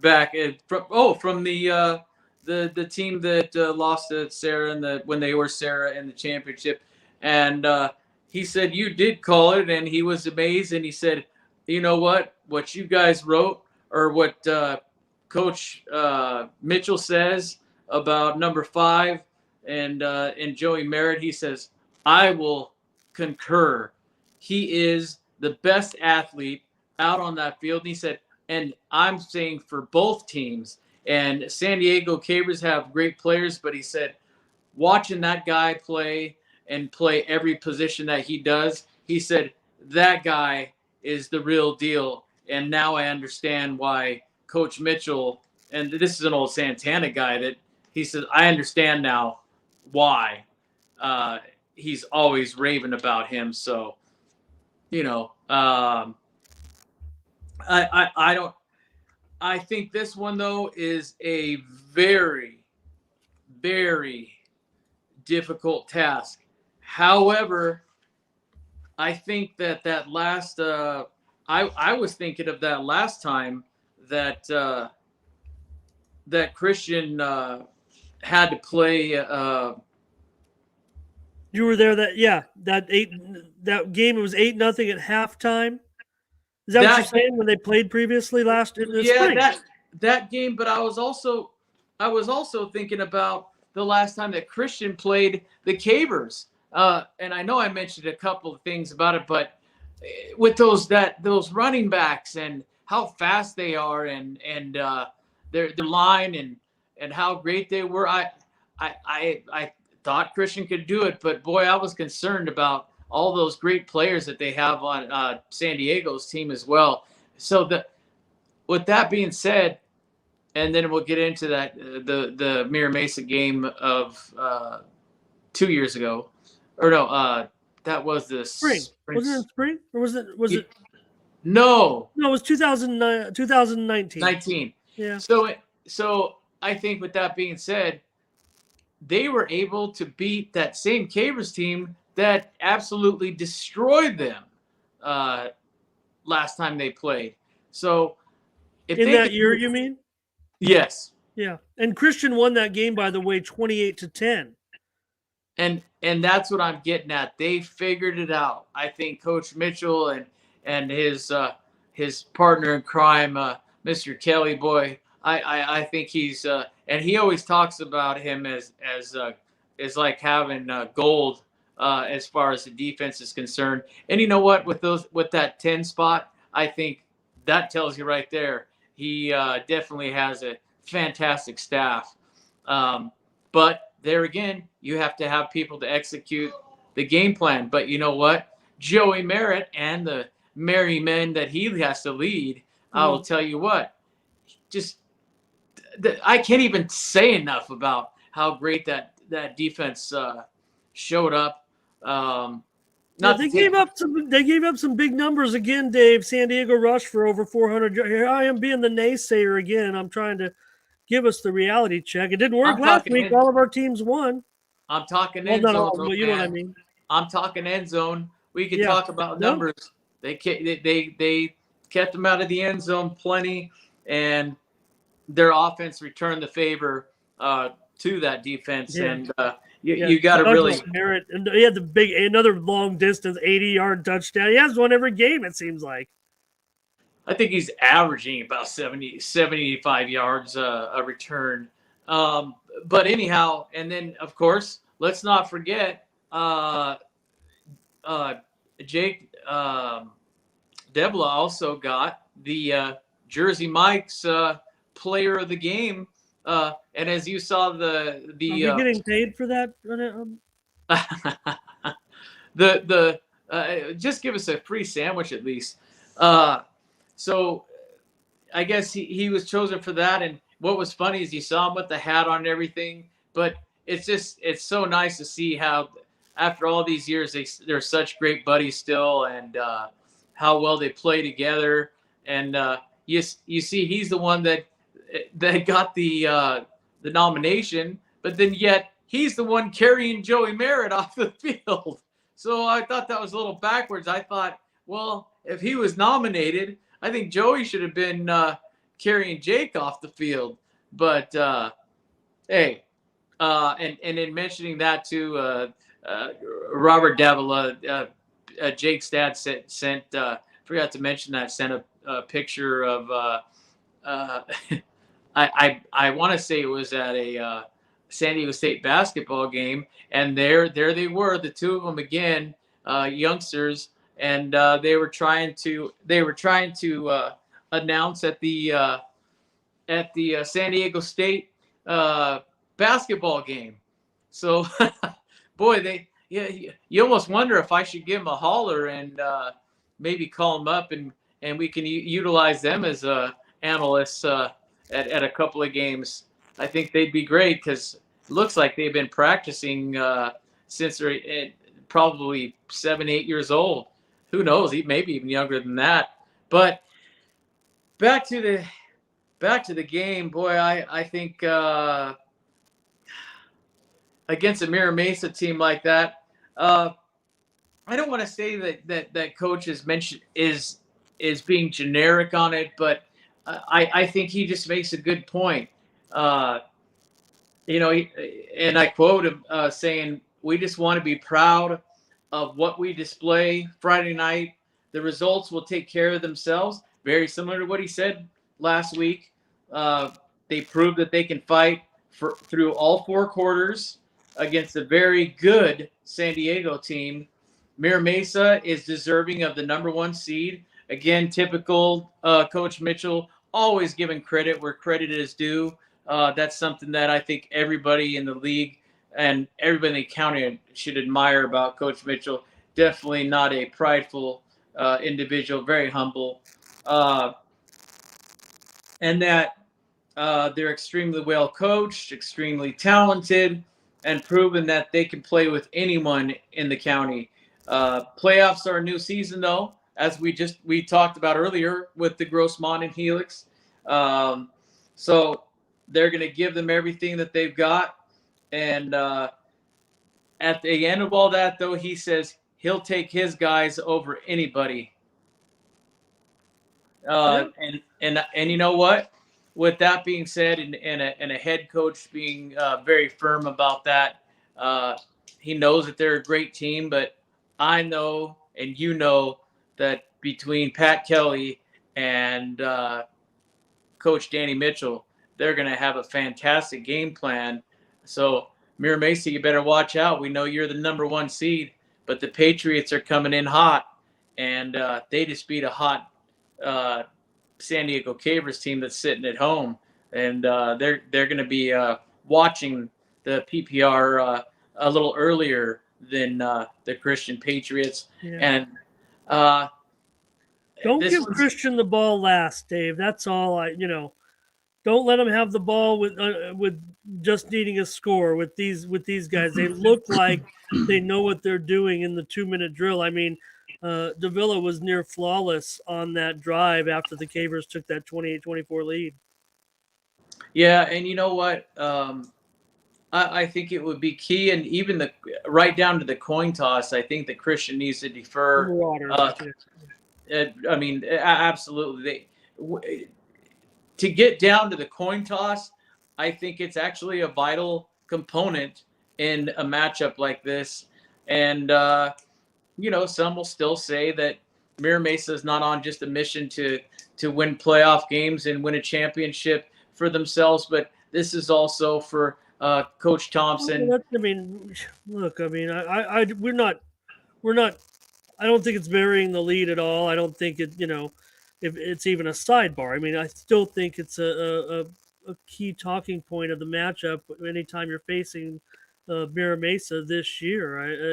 back. From the team that lost to Sarah when they were Sarah in the championship, and he said you did call it, and he was amazed, and he said, you know what you guys wrote or what Coach Mitchell says about number 5 and Joey Merritt. He says I will concur. He is the best athlete out on that field. And he said, and I'm saying for both teams. And San Diego Cavers have great players, but he said, watching that guy play and play every position that he does, he said, that guy is the real deal. And now I understand why Coach Mitchell, and this is an old Santana guy, that he says, I understand now why he's always raving about him. So, I don't. I think this one though is a very, very difficult task. However, I think that last. I was thinking of that last time that that Christian had to play. You were there. That game. It was 8-0 at halftime. Is that what you're saying when they played previously last in the spring? That game, but I was also thinking about the last time that Christian played the Cavers. And I know I mentioned a couple of things about it, but with those running backs and how fast they are and their line and how great they were, I thought Christian could do it, but boy, I was concerned about all those great players that they have on San Diego's team as well. So with that being said, and then we'll get into that the Mira Mesa game of 2 years ago, or no, that was the spring. Was it in spring or was it? No, it was 2019. 19. Yeah. So I think with that being said, they were able to beat that same Cavers team that absolutely destroyed them last time they played. So in that year, you mean? Yes. Yeah, and Christian won that game, by the way, 28-10. And that's what I'm getting at. They figured it out. I think Coach Mitchell and his partner in crime, Mr. Kelly boy. I think he's and he always talks about him as like having gold as far as the defense is concerned. And you know what? With that 10 spot, I think that tells you right there. He definitely has a fantastic staff. But there again, you have to have people to execute the game plan. But you know what? Joey Merritt and the merry men that he has to lead, I will tell you what, I can't even say enough about how great that defense showed up. They gave up some big numbers again, Dave. San Diego rushed for over 400. Here I am being the naysayer again. I'm trying to give us the reality check. It didn't work last week. All of our teams won. I'm talking end zone. Not all, you know what I mean. I'm talking end zone. We could talk about numbers. They kept them out of the end zone plenty, and their offense returned the favor to that defense. Yeah. And you got to really. Merritt, and he had another long distance 80-yard touchdown. He has one every game, it seems like. I think he's averaging about 75 yards a return. But anyhow, and then, of course, let's not forget uh, Jake Devla also got the Jersey Mike's player of the game. And as you saw Are we getting paid for that? the just give us a free sandwich at least. So I guess he was chosen for that. And what was funny is you saw him with the hat on and everything. But it's so nice to see how after all these years they're such great buddies still, and how well they play together. And you see he's the one that got the nomination, but then yet he's the one carrying Joey Merritt off the field. So I thought that was a little backwards. I thought, well, if he was nominated, I think Joey should have been carrying Jake off the field. But hey, and in mentioning that to Robert Davila, Jake's dad sent forgot to mention that, sent a picture of I want to say it was at a San Diego State basketball game, and there they were, the two of them again, youngsters, and they were trying to announce at the San Diego State basketball game. So, boy, you almost wonder if I should give them a holler and maybe call them up, and we can utilize them as analysts at a couple of games. I think they'd be great because it looks like they've been practicing since they're probably 7-8 years old. Who knows? Maybe even younger than that. But back to the game, boy. I think against a Mira Mesa team like that, I don't want to say that coach is being generic on it, but I think he just makes a good point. And I quote him saying, "We just want to be proud of what we display Friday night. The results will take care of themselves." Very similar to what he said last week. They proved that they can fight through all 4 quarters against a very good San Diego team. Mira Mesa is deserving of the number 1 seed. Again, typical Coach Mitchell, always giving credit where credit is due. That's something that I think everybody in the league and everybody in the county should admire about Coach Mitchell. Definitely not a prideful individual, very humble. And that they're extremely well coached, extremely talented, and proven that they can play with anyone in the county. Playoffs are a new season, though, as we talked about earlier with the Grossmont and Helix. So they're going to give them everything that they've got. And at the end of all that, though, he says he'll take his guys over anybody. And you know what? With that being said, and a head coach being very firm about that, he knows that they're a great team. But I know, and you know, that between Pat Kelly and Coach Danny Mitchell, they're going to have a fantastic game plan. So, Mira Mesa, you better watch out. We know you're the number 1 seed, but the Patriots are coming in hot, and they just beat a hot San Diego Cavers team that's sitting at home, and they're going to be watching the PPR a little earlier than the Christian Patriots. Yeah. And don't give Christian the ball last, Dave. That's all. Don't let them have the ball with just needing a score with these guys. They look like they know what they're doing in the 2-minute drill. I mean, Davila was near flawless on that drive after the Cavers took that 28-24 lead. Yeah, and you know what? I think it would be key, and even right down to the coin toss, I think that Christian needs to defer. I mean, absolutely. To get down to the coin toss, I think it's actually a vital component in a matchup like this. And some will still say that Mira Mesa is not on just a mission to win playoff games and win a championship for themselves, but this is also for Coach Well, Thompson. I mean, look, I mean, we're not. I don't think it's burying the lead at all. I don't think it, if it's even a sidebar. I mean, I still think it's a key talking point of the matchup anytime you're facing Mira Mesa this year.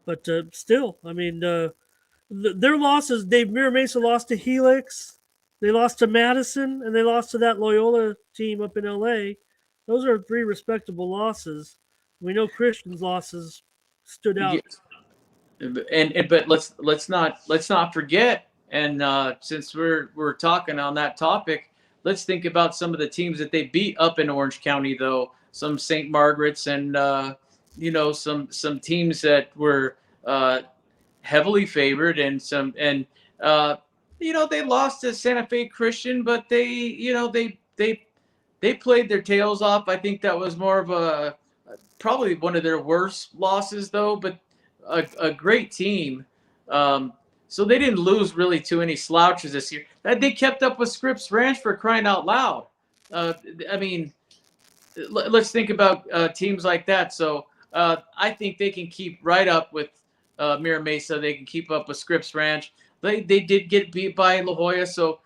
But still, I mean, their losses. Mira Mesa lost to Helix, they lost to Madison, and they lost to that Loyola team up in LA. Those are three respectable losses. We know Christian's losses stood Yeah, out. and but let's not forget. And since we're talking on that topic, let's think about some of the teams that they beat up in Orange County, though. Some St. Margaret's and some teams that were heavily favored, and uh, they lost to Santa Fe Christian, but they played their tails off. I think that was more of a probably one of their worst losses, though, but a great team. So they didn't lose really to any slouches this year. They kept up with Scripps Ranch, for crying out loud. Uh, I mean, let's think about teams like that. So I think they can keep right up with Mira Mesa. They can keep up with Scripps Ranch. They did get beat by La Jolla, so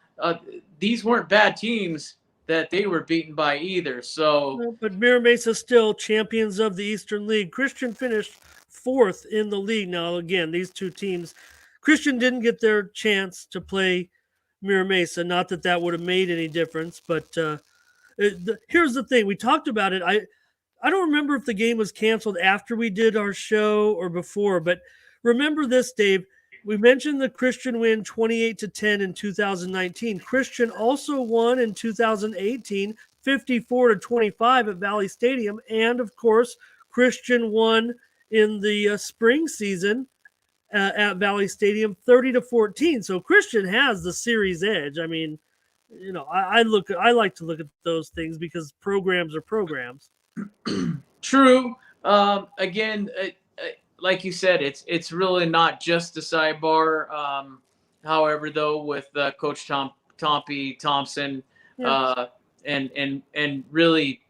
these weren't bad teams that they were beaten by either. So No, but Mira Mesa still champions of the Eastern League. Christian finished fourth in the league. Now, again, these two teams, Christian didn't get their chance to play Mira Mesa. Not that that would have made any difference, but here's the thing: we talked about it. I don't remember if the game was canceled after we did our show or before, but remember this, Dave. We mentioned the Christian win 28-10 in 2019. Christian also won in 2018, 54-25 at Valley Stadium, and of course, Christian won in the spring season at Valley Stadium 30-14. So Christian has the series edge. I mean, I like to look at those things because programs are programs. true. Again, like you said, it's really not just a sidebar. However, though, with Coach Tompy Thompson, Yeah. uh, and really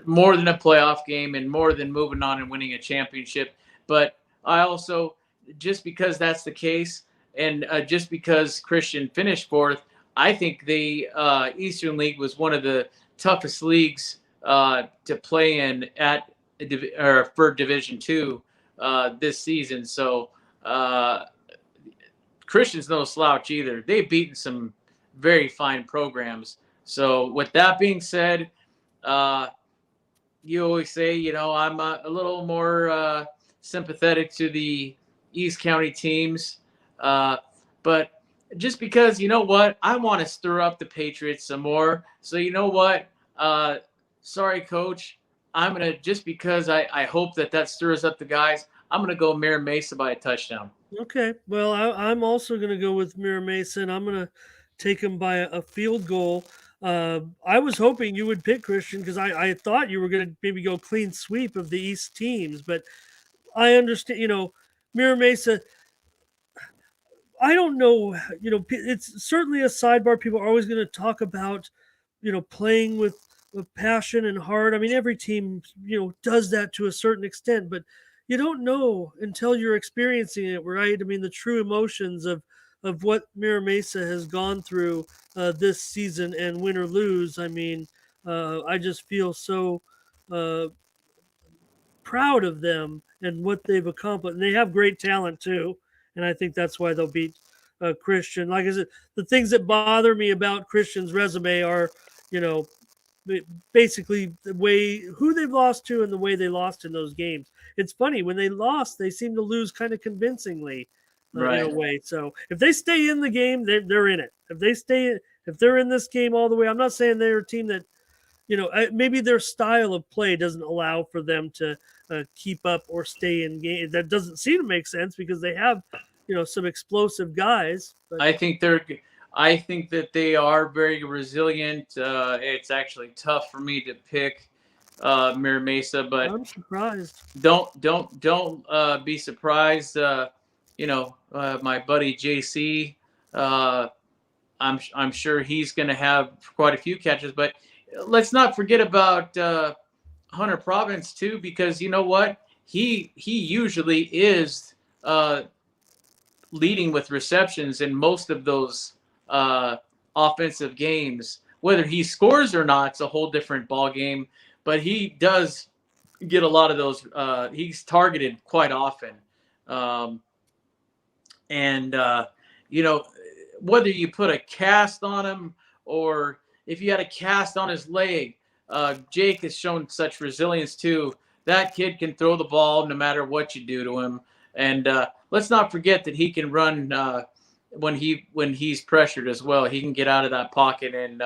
more than a playoff game and more than moving on and winning a championship. But I also, just because that's the case, and just because Christian finished fourth, I think the Eastern League was one of the toughest leagues to play in at or for Division Two this season. So Christian's no slouch either. They've beaten some very fine programs. So with that being said, uh, you always say, I'm a little more sympathetic to the East County teams. But just because, you know what, I want to stir up the Patriots some more. So you know what? Sorry, Coach. I'm going to, just because I hope that stirs up the guys, I'm going to go Mira Mesa by a touchdown. Okay. Well, I'm also going to go with Mira Mason. I'm going to take him by a field goal. I was hoping you would pick Christian because I thought you were going to maybe go clean sweep of the East teams, but I understand, Mira Mesa. I don't know, it's certainly a sidebar. People are always going to talk about, playing with passion and heart. I mean, every team, does that to a certain extent, but you don't know until you're experiencing it, right? I mean, the true emotions of what Mira Mesa has gone through this season, and win or lose. I mean, I just feel so uh, proud of them and what they've accomplished. And they have great talent too, and I think that's why they'll beat Christian. Like I said, the things that bother me about Christian's resume are, you know, basically the way who they've lost to and the way they lost in those games. It's funny when they lost, they seem to lose kind of convincingly in a Right. way. So if they stay in the game, they're in it. If they're in this game all the way, I'm not saying they're a team that maybe their style of play doesn't allow for them to keep up or stay in game. That doesn't seem to make sense because they have, some explosive guys. But I think they're. I think that they are very resilient. It's actually tough for me to pick Mira Mesa, but I'm surprised. don't be surprised. My buddy JC. I'm sure he's going to have quite a few catches, but let's not forget about Hunter Providence too, because you know what? He usually is leading with receptions in most of those uh, offensive games. Whether he scores or not, it's a whole different ball game. But he does get a lot of those. He's targeted quite often, um, and you know, whether you put a cast on him or if you had a cast on his leg, Jake has shown such resilience too. That kid can throw the ball no matter what you do to him, and let's not forget that he can run when he's pressured as well. He can get out of that pocket and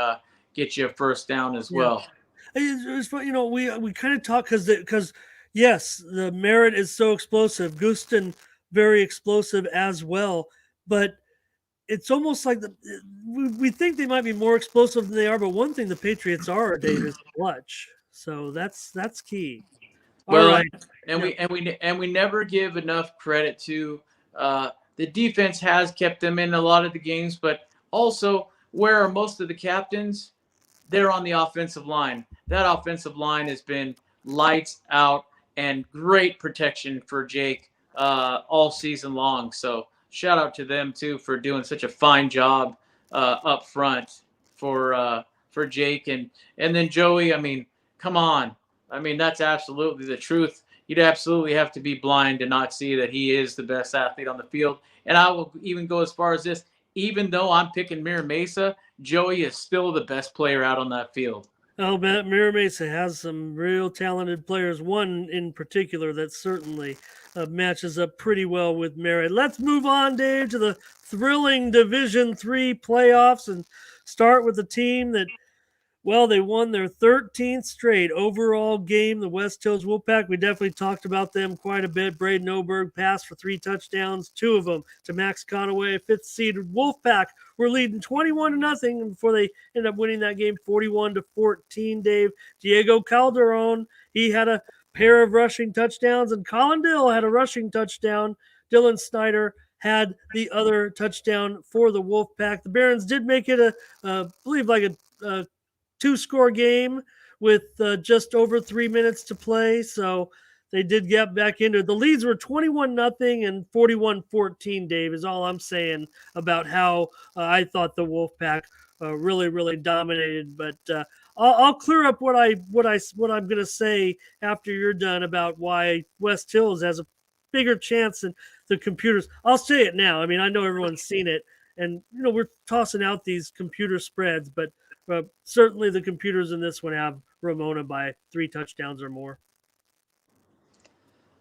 get you a first down as Yeah. well. We kind of talk because yes, the Merritt is so explosive. Gustin very explosive as well, but it's almost like we think they might be more explosive than they are. But one thing the Patriots are, Dave, is clutch. So that's key. All Well, right. and Yeah. we never give enough credit to the defense has kept them in a lot of the games, but also where are most of the captains? They're on the offensive line. That offensive line has been lights out and great protection for Jake all season long. So shout out to them too for doing such a fine job up front for Jake and then Joey. I mean, come on. I mean, that's absolutely the truth. You'd absolutely have to be blind to not see that he is the best athlete on the field. And I will even go as far as this. Even though I'm picking Mira Mesa, Joey is still the best player out on that field. Oh, Mira Mesa has some real talented players. One in particular that certainly matches up pretty well with Merritt. Let's move on, Dave, to the thrilling Division III playoffs and start with the team that, well, they won their 13th straight overall game, the West Hills Wolfpack. We definitely talked about them quite a bit. Braden Oberg passed for 3 touchdowns, 2 of them to Max Conaway. 5th seeded Wolfpack were leading 21-0 before they ended up winning that game 41-14, Dave. Diego Calderon, he had a pair of rushing touchdowns, and Colin Dill had a rushing touchdown. Dylan Snyder had the other touchdown for the Wolfpack. The Barons did make it I believe like a 2-score game with just over 3 minutes to play. So they did get back into it. The leads were 21-0 and 41-14, Dave, is all I'm saying about how I thought the Wolfpack really dominated. But I'll clear up what I'm going to say after you're done about why West Hills has a bigger chance than the computers. I'll say it now. I mean, I know everyone's seen it, and we're tossing out these computer spreads, but certainly the computers in this one have Ramona by 3 touchdowns or more.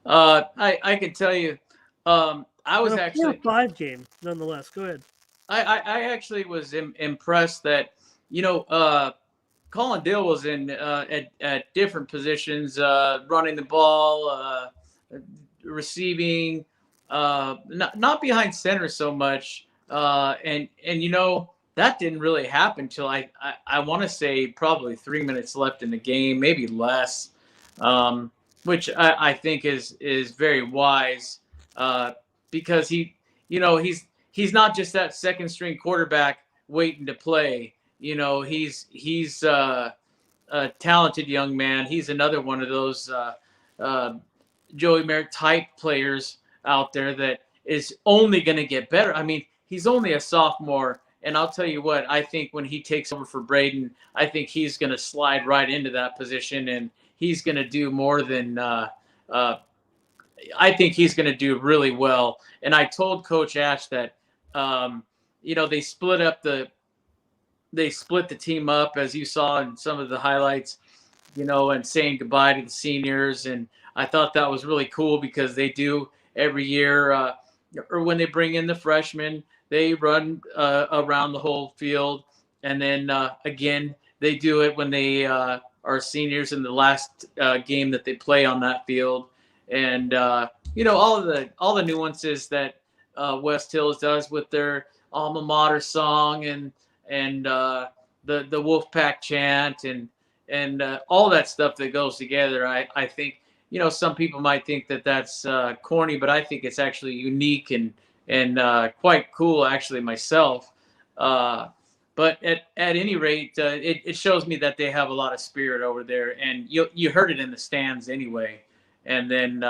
I can tell you, I was And a actually 4-5 game, nonetheless. Go ahead. I actually was impressed that Colin Dill was in at different positions, running the ball, receiving, not behind center so much, and that didn't really happen till I want to say probably 3 minutes left in the game, maybe less, which I think is very wise because he's not just that second string quarterback waiting to play. He's a talented young man. He's another one of those Joey Merrick type players out there that is only going to get better. I mean, he's only a sophomore, and I'll tell you what, I think when he takes over for Braden, I think he's going to slide right into that position, and he's going to do more than I think he's going to do really well. And I told Coach Ash that they split the team up, as you saw in some of the highlights, and saying goodbye to the seniors. And I thought that was really cool because they do every year, or when they bring in the freshmen, they run around the whole field. And then again, they do it when they are seniors in the last game that they play on that field. And all the nuances that West Hills does with their alma mater song and the Wolfpack chant and all that stuff that goes together. I think some people might think that that's corny, but I think it's actually unique and quite cool actually myself. But at any rate, it shows me that they have a lot of spirit over there, and you heard it in the stands anyway. And then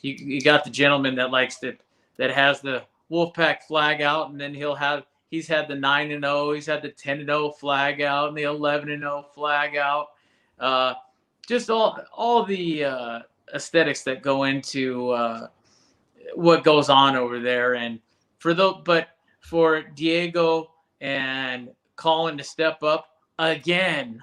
you got the gentleman that likes that has the Wolfpack flag out, and then he's had the 9-0, he's had the 10-0 flag out, and the 11-0 flag out. Uh, just all the aesthetics that go into what goes on over there, and but for Diego and Colin to step up again,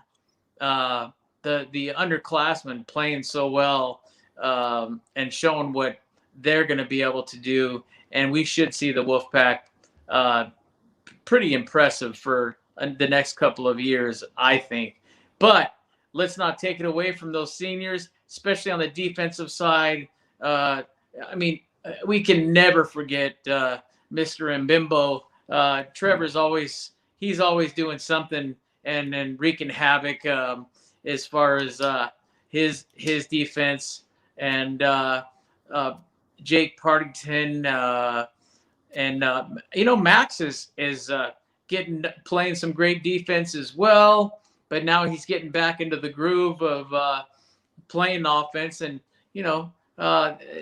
uh, the underclassmen playing so well, and showing what they're going to be able to do, and we should see the Wolfpack uh, pretty impressive for the next couple of years, I think. But let's not take it away from those seniors, especially on the defensive side. I mean, we can never forget Mr. Mbimbo. Trevor's he's always doing something and wreaking havoc, as far as his defense, and Jake Partington, and Max is playing some great defense as well, but now he's getting back into the groove of playing offense, and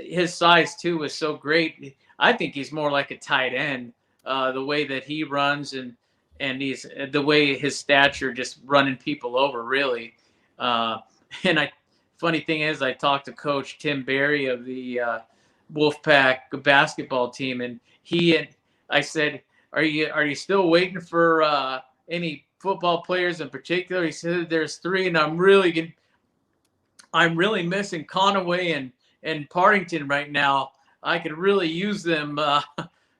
his size too is so great. I think he's more like a tight end, the way that he runs, and he's the way his stature, just running people over, really. And funny thing is, I talked to Coach Tim Berry of the Wolfpack basketball team, and I said, are you still waiting for any football players in particular? He said there's 3, and I'm really missing Conaway and Partington right now. I could really use them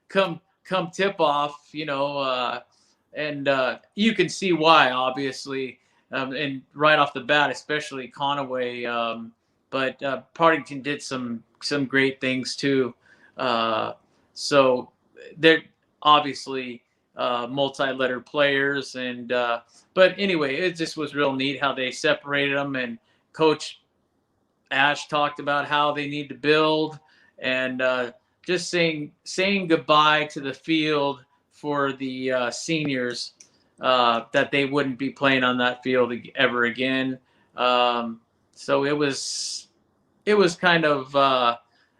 come tip off, and you can see why, obviously, and right off the bat, especially Conaway. But Partington did some great things too. So they're obviously multi-letter players, and but anyway, it just was real neat how they separated them, and Coach Ash talked about how they need to build, and just saying goodbye to the field for the seniors, that they wouldn't be playing on that field ever again. So it was kind of,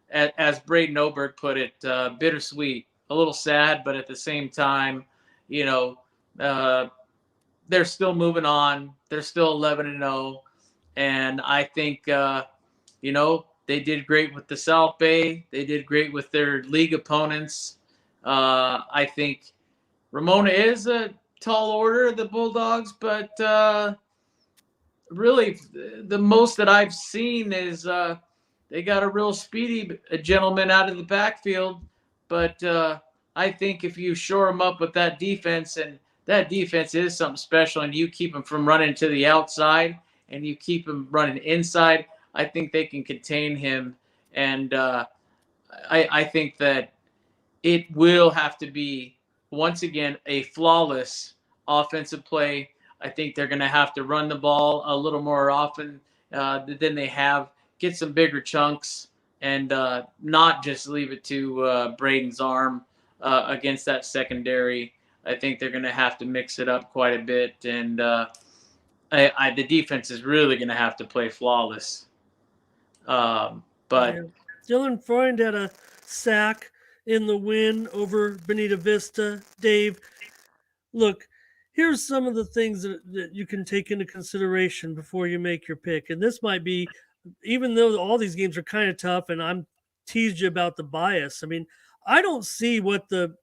as Braden Oberg put it, bittersweet, a little sad, but at the same time, they're still moving on. They're still 11-0, and I think they did great with the South Bay. They did great with their league opponents. I think Ramona is a tall order, the Bulldogs, but really the most that I've seen is they got a real speedy gentleman out of the backfield. But I think if you shore them up with that defense, and that defense is something special, and you keep them from running to the outside, and you keep him running inside, I think they can contain him. And I think that it will have to be, once again, a flawless offensive play. I think they're going to have to run the ball a little more often than they have, get some bigger chunks, and not just leave it to Braden's arm against that secondary. I think they're going to have to mix it up quite a bit, and the defense is really going to have to play flawless. But Dylan Freund had a sack in the win over Bonita Vista. Dave, look, here's some of the things that you can take into consideration before you make your pick. And this might be, even though all these games are kind of tough, and I'm teased you about the bias. I mean, I don't see what the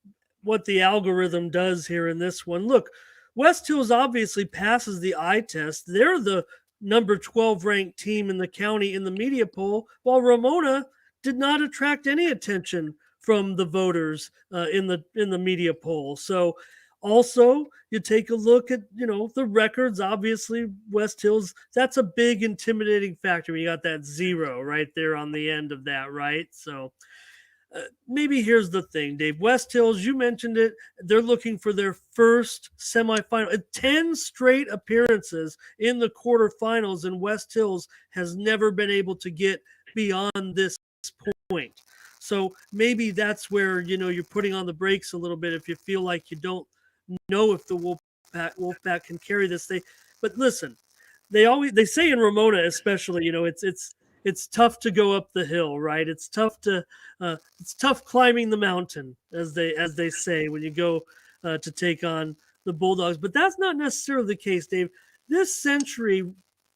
algorithm does here in this one. Look, West Hills obviously passes the eye test. They're the number 12 ranked team in the county in the media poll, while Ramona did not attract any attention from the voters in the media poll. So also, you take a look at the records. Obviously, West Hills, that's a big intimidating factor. You got that 0 right there on the end of that, right? So maybe here's the thing, Dave. West Hills, you mentioned it. They're looking for their first semifinal. 10 straight appearances in the quarterfinals, and West Hills has never been able to get beyond this point. So maybe that's where you're putting on the brakes a little bit if you feel like you don't know if the Wolfpack can carry this. But listen, they say in Ramona especially, it's tough to go up the hill, right? It's tough climbing the mountain, as they say when you go to take on the Bulldogs. But that's not necessarily the case, Dave. This century,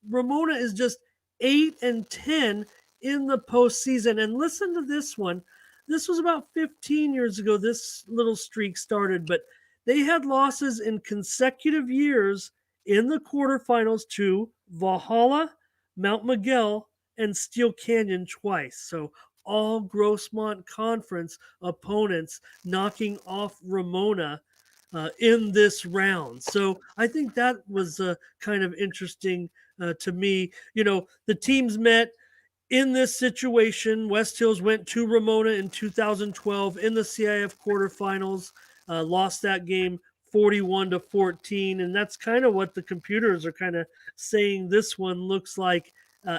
Ramona is just 8-10 in the postseason. And listen to this one. This was about 15 years ago. This little streak started, but they had losses in consecutive years in the quarterfinals to Valhalla, Mount Miguel, and Steel Canyon twice. So all Grossmont Conference opponents knocking off Ramona in this round. So I think that was kind of interesting to me. The teams met in this situation. West Hills went to Ramona in 2012 in the CIF quarterfinals, lost that game 41-14, and that's kind of what the computers are kind of saying this one looks like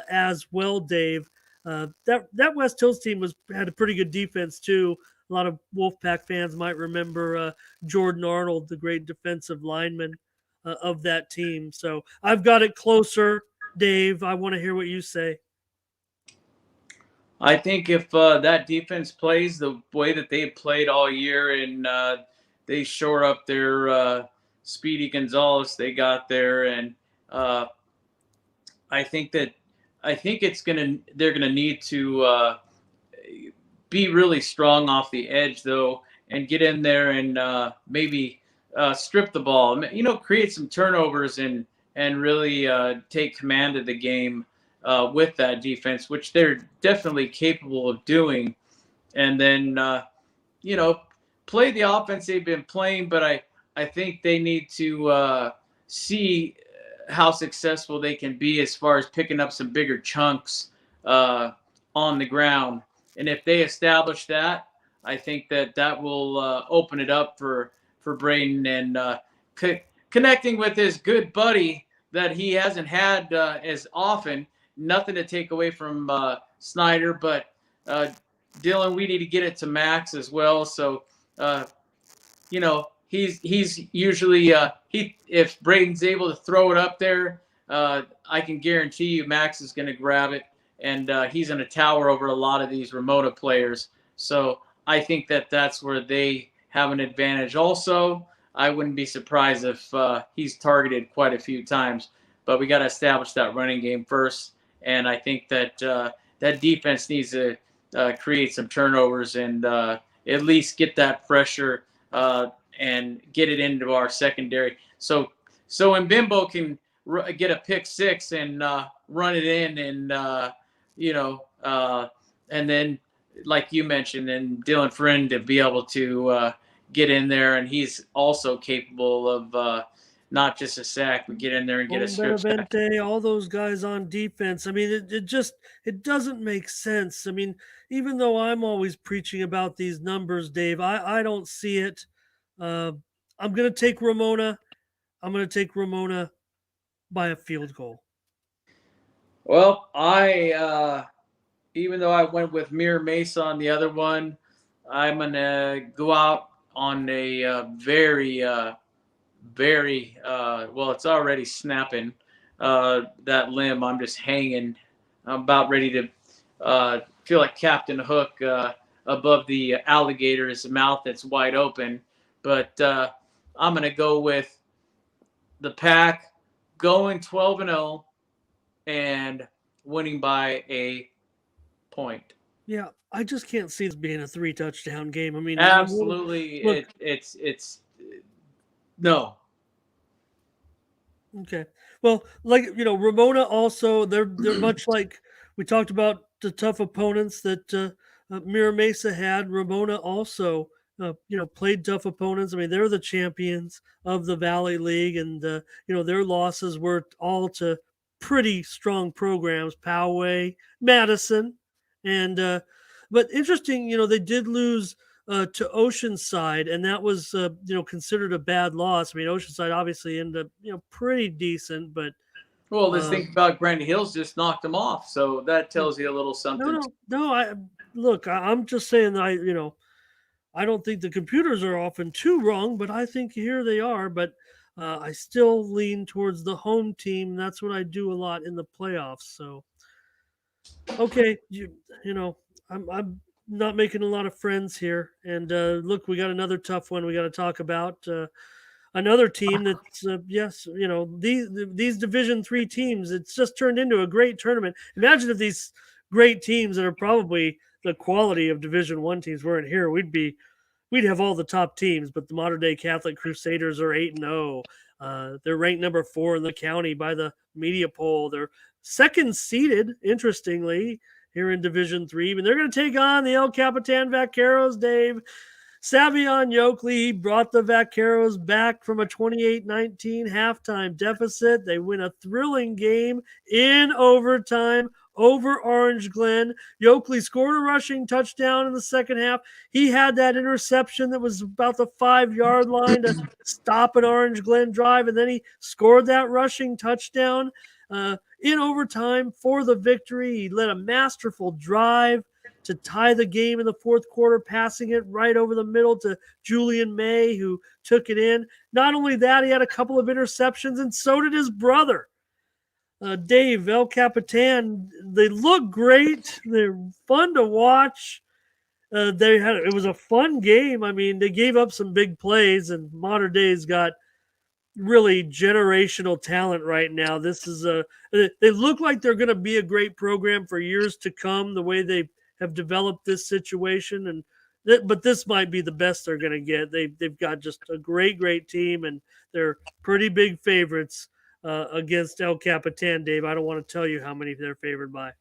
as well, Dave. That West Hills team had a pretty good defense too. A lot of Wolfpack fans might remember Jordan Arnold, the great defensive lineman of that team. So I've got it closer, Dave. I want to hear what you say. I think if that defense plays the way that they played all year and they shore up their Speedy Gonzalez they got there, and uh, I think that they're gonna need to be really strong off the edge though, and get in there and maybe strip the ball. Create some turnovers and really take command of the game with that defense, which they're definitely capable of doing. And then you know play the offense they've been playing, but I think they need to see how successful they can be as far as picking up some bigger chunks on the ground. And if they establish that, I think that will open it up for Braden and connecting with his good buddy that he hasn't had as often. Nothing to take away from Snyder, but Dylan, we need to get it to Max as well. So he's usually if Braden's able to throw it up there, I can guarantee you Max is going to grab it, and he's in a tower over a lot of these Ramona players. So I think that's where they have an advantage. Also, I wouldn't be surprised if he's targeted quite a few times, but we got to establish that running game first, and I think that that defense needs to create some turnovers and at least get that pressure and get it into our secondary. So Mbimbo can get a pick six and run it in, and and then like you mentioned, and Dylan Friend to be able to get in there, and he's also capable of not just a sack, but get in there and get a strip sack. Benavente, all those guys on defense. I mean, it doesn't make sense. I mean, even though I'm always preaching about these numbers, Dave, I don't see it. Uh, I'm gonna take Ramona. I'm gonna take Ramona by a field goal. Well, I even though I went with Mir Mesa on the other one, I'm gonna go out on a very well. It's already snapping that limb. I'm just hanging. I'm about ready to feel like Captain Hook above the alligator's mouth that's wide open. But I'm gonna go with the Pack going 12-0 and winning by a point. Yeah, I just can't see this being a 3 touchdown game. I mean, Absolutely, look, it's no. okay. Well, like Ramona also they're much like we talked about the tough opponents that Mira Mesa had. Ramona also played tough opponents. I mean, they're the champions of the Valley League, and their losses were all to pretty strong programs: Poway, Madison, and but interesting. They did lose to Oceanside, and that was considered a bad loss. I mean, Oceanside obviously ended up pretty decent, but Well, this thing about Grand Hills just knocked them off, so that tells you a little no, something. no. I'm just saying that I don't think the computers are often too wrong, but I think here they are. But I still lean towards the home team. That's what I do a lot in the playoffs. So, okay, you know, I'm not making a lot of friends here. And look, we got another tough one we got to talk about. Another team that's yes, these Division 3 teams. It's just turned into a great tournament. Imagine if these great teams that are probably the quality of Division 1 teams weren't here. We'd have all the top teams, but the modern day Catholic Crusaders are 8-0. They're ranked number 4 in the county by the media poll. They're second seeded, interestingly, here in Division 3. And they're going to take on the El Capitan Vaqueros, Dave. Savion Yokley brought the Vaqueros back from a 28-19 halftime deficit. They win a thrilling game in overtime over Orange Glen. Yokley scored a rushing touchdown in the second half. He had that interception that was about the 5-yard line to stop an Orange Glen drive, and then he scored that rushing touchdown in overtime for the victory. He led a masterful drive to tie the game in the fourth quarter, passing it right over the middle to Julian May, who took it in. Not only that, he had a couple of interceptions, and so did his brother. Dave, El Capitan, they look great. They're fun to watch. It was a fun game. I mean, they gave up some big plays, and Modern Day's got really generational talent right now. They look like they're going to be a great program for years to come, the way they have developed this situation. But this might be the best they're going to get. They've got just a great team, and they're pretty big favorites against El Capitan. Dave, I don't want to tell you how many they're favored by.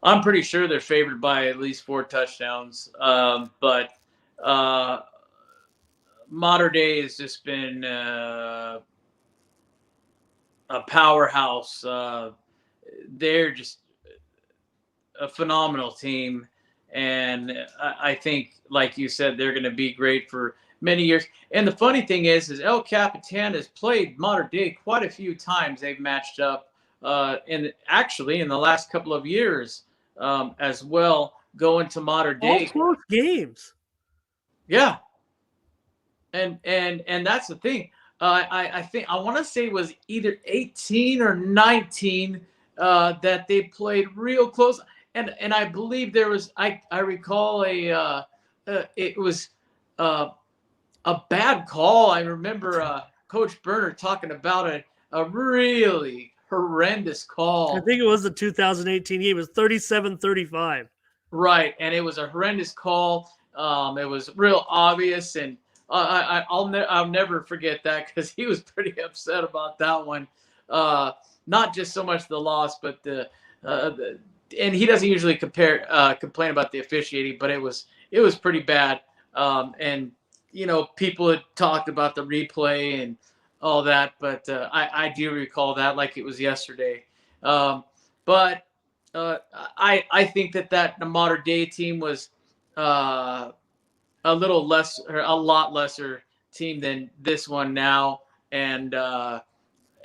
I'm pretty sure they're favored by at least 4 touchdowns. But Modern Day has just been a powerhouse. They're just a phenomenal team. And I think, like you said, they're going to be great for many years. And the funny thing is El Capitan has played Modern Day quite a few times. They've matched up in the last couple of years as well, going to Modern Day. All close games. Yeah. And that's the thing. I think I want to say it was either 18 or 19 that they played real close. And I believe there was I recall it was a bad call. I remember Coach Berner talking about a really horrendous call. I think it was the 2018 game. It was 37-35. Right, and it was a horrendous call. It was real obvious, and I'll never forget that because he was pretty upset about that one. Not just so much the loss, but the and he doesn't usually complain about the officiating, but it was pretty bad. And people had talked about the replay and all that, but I do recall that like it was yesterday. But I think that the Modern Day team was a lot lesser team than this one now, and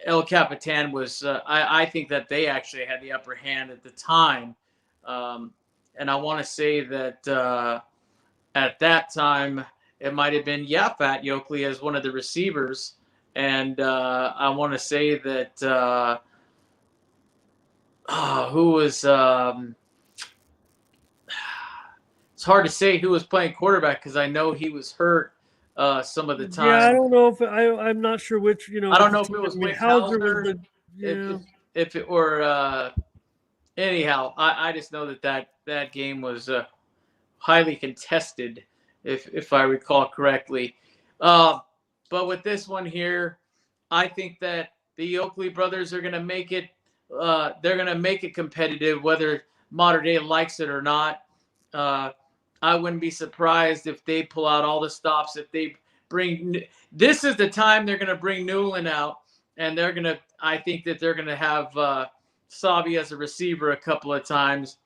El Capitan was. I think that they actually had the upper hand at the time, and I want to say that at that time it might have been Yafat Yokley as one of the receivers, and I want to say that who was. It's hard to say who was playing quarterback because I know he was hurt some of the time. Yeah, I don't know if I'm not sure which. I don't know if it was Wade Hauser, yeah. if it were. Anyhow, I just know that game was highly contested, if I recall correctly. But with this one here, I think that the Yokley brothers are going to make it. They're going to make it competitive, whether Modern Day likes it or not. I wouldn't be surprised if they pull out all the stops. If they bring, this is the time they're going to bring Newland out, and I think that they're going to have Savi as a receiver a couple of times.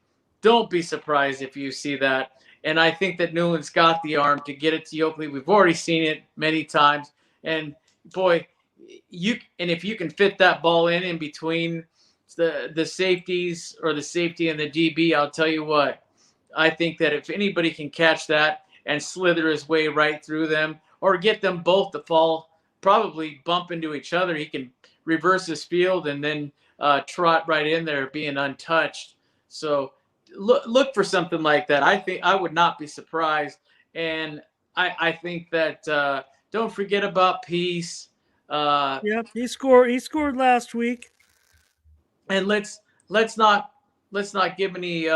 Don't be surprised if you see that. And I think that Newland's got the arm to get it to Yokley. We've already seen it many times. And boy, if you can fit that ball in between the safeties or the safety and the DB, I'll tell you what. I think that if anybody can catch that and slither his way right through them, or get them both to fall, probably bump into each other. He can reverse his field and then trot right in there being untouched. So look for something like that. I think I would not be surprised. And I think that don't forget about Peace. Yeah, he scored. He scored last week. And let's not give any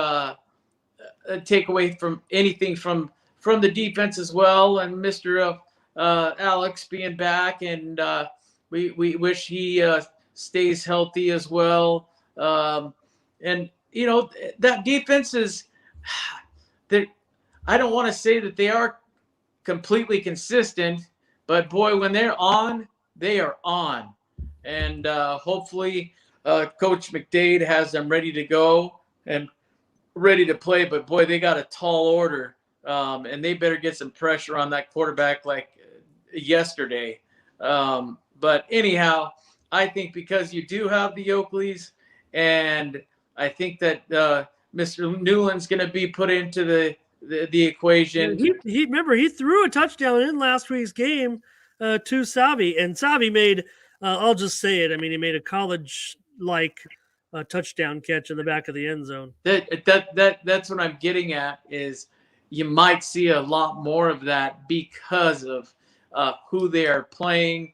take away from anything from the defense as well. And Mr. Alex being back, and we wish he stays healthy as well. And that defense is that I don't want to say that they are completely consistent, but boy, when they're on, they are on. And hopefully, Coach McDade has them ready to go and ready to play. But boy, they got a tall order, and they better get some pressure on that quarterback like yesterday. But anyhow, I think because you do have the Oakleys, and I think that Mr. Newland's going to be put into the equation. He remember he threw a touchdown in last week's game to Savi, and Savi made. I'll just say it. I mean, he made a college-like touchdown catch in the back of the end zone. That's what I'm getting at. Is you might see a lot more of that because of who they are playing,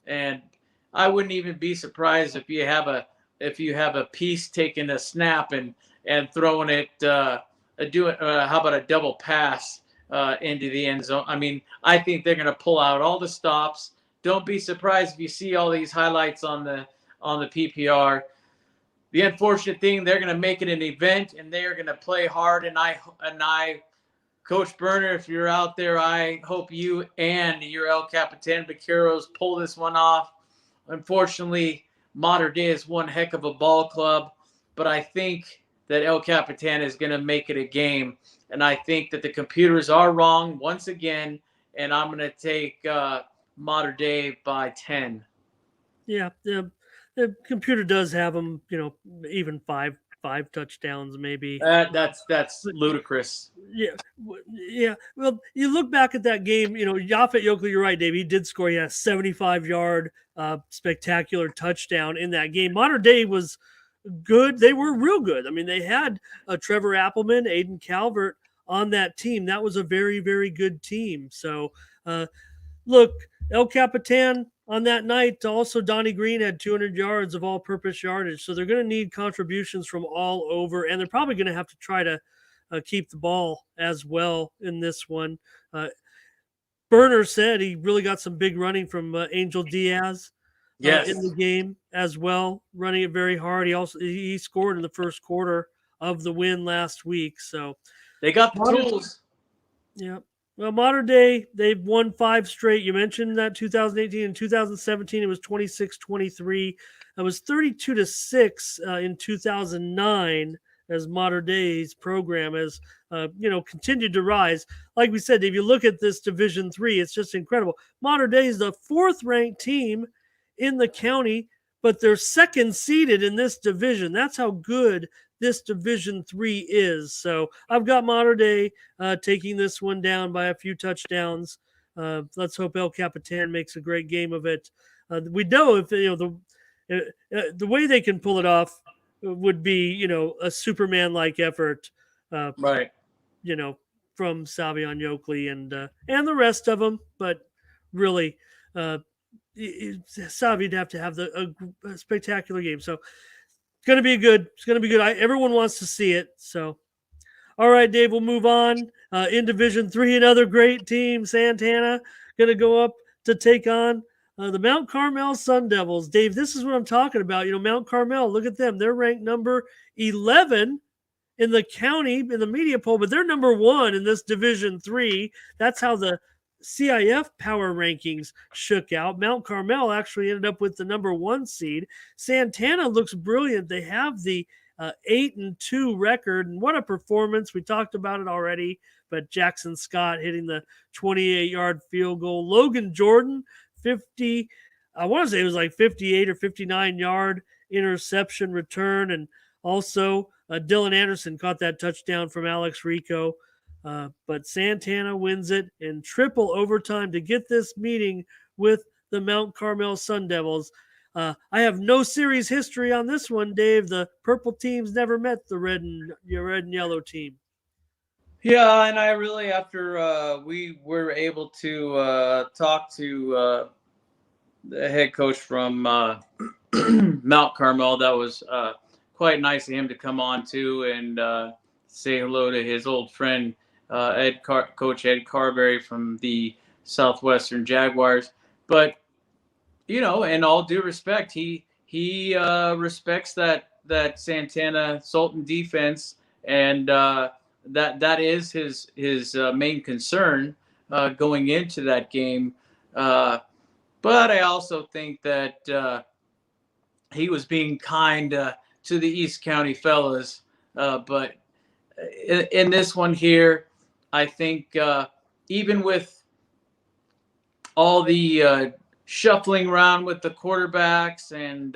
and I wouldn't even be surprised if you have a piece taking a snap and throwing it. How about a double pass into the end zone? I mean, I think they're going to pull out all the stops. Don't be surprised if you see all these highlights on the PPR. The unfortunate thing, they're going to make it an event, and they are going to play hard. And I, Coach Berner, if you're out there, I hope you and your El Capitan Vaqueros pull this one off. Unfortunately, Mater Dei is one heck of a ball club, but I think that El Capitan is going to make it a game. And I think that the computers are wrong once again, and I'm going to take Mater Dei by 10. Yeah, the computer does have them, even five touchdowns maybe. That's ludicrous. Yeah. Well, you look back at that game, Yaphet Yokley, you're right, Dave. He did score. He had a 75-yard spectacular touchdown in that game. Mater Dei was good. They were real good. I mean, they had Trevor Appleman, Aiden Calvert on that team. That was a very, very good team. So, look, El Capitan on that night, also Donnie Green had 200 yards of all-purpose yardage. So they're going to need contributions from all over, and they're probably going to have to try to keep the ball as well in this one. Berner said he really got some big running from Angel Diaz in the game as well, running it very hard. He scored in the first quarter of the win last week. So they got the tools. Yeah. Well, Mater Dei, they've won 5 straight. You mentioned that 2018 and 2017, it was 26-23. It was 32-6 in 2009 as Mater Dei's program has, continued to rise. Like we said, if you look at this Division III, it's just incredible. Mater Dei is the 4th-ranked team in the county, but they're second seeded in this division. That's how good this Division III is. So I've got Mater Dei taking this one down by a few touchdowns. Let's hope El Capitan makes a great game of it. We know if the way they can pull it off would be a Superman-like effort, right? From Savion Yokley and the rest of them. But really, Savi'd have to have a spectacular game. So it's going to be good. It's going to be good. Everyone wants to see it. So, all right, Dave, we'll move on. In Division III, another great team, Santana, going to go up to take on the Mount Carmel Sun Devils. Dave, this is what I'm talking about. Mount Carmel, look at them. They're ranked number 11 in the county in the media poll, but they're number 1 in this Division III. That's how the CIF power rankings shook out. Mount Carmel actually ended up with the number 1 seed. Santana looks brilliant. They have the 8-2 record, and what a performance. We talked about it already, but Jackson Scott hitting the 28-yard field goal. Logan Jordan, I want to say it was like 58 or 59-yard interception return, and also Dylan Anderson caught that touchdown from Alex Rico. But Santana wins it in triple overtime to get this meeting with the Mount Carmel Sun Devils. I have no series history on this one, Dave. The purple teams never met the red and yellow team. Yeah, and I really, after we were able to talk to the head coach from Mount Carmel, that was quite nice of him to come on too and say hello to his old friend Coach Ed Carberry from the Southwestern Jaguars. But in all due respect, he respects that Santana Sultan defense, and that is his main concern going into that game. But I also think that he was being kind to the East County fellas. But in this one here, I think even with all the shuffling around with the quarterbacks and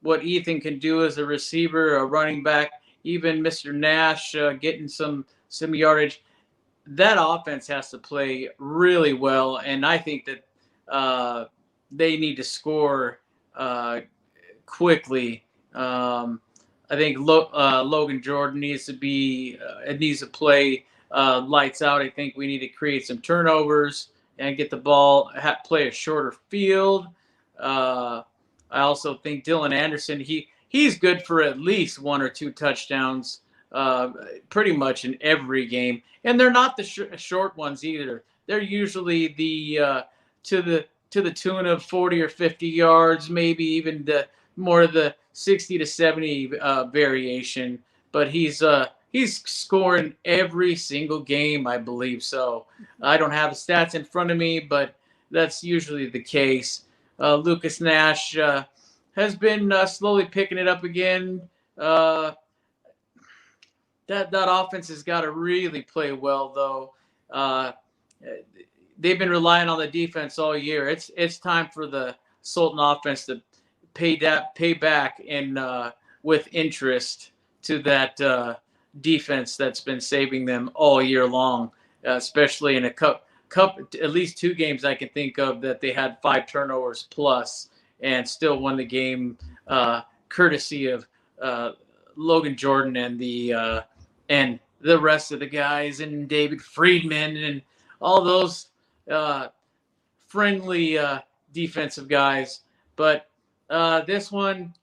what Ethan can do as a receiver, a running back, even Mr. Nash getting some yardage, that offense has to play really well. And I think that they need to score quickly. I think Logan Jordan needs to play lights out. I think we need to create some turnovers and get the ball, play a shorter field. I also think Dylan Anderson, he's good for at least one or two touchdowns pretty much in every game. And they're not the short ones either. They're usually to the tune of 40 or 50 yards, maybe even more of the 60 to 70 variation. But he's scoring every single game, I believe. So I don't have the stats in front of me, but that's usually the case. Lucas Nash has been slowly picking it up again. That offense has got to really play well, though. They've been relying on the defense all year. It's time for the Sultan offense to pay back and with interest to that defense that's been saving them all year long, especially in a cup at least two games I can think of that they had 5 turnovers plus and still won the game courtesy of Logan Jordan and the rest of the guys and David Friedman and all those friendly defensive guys. But this one,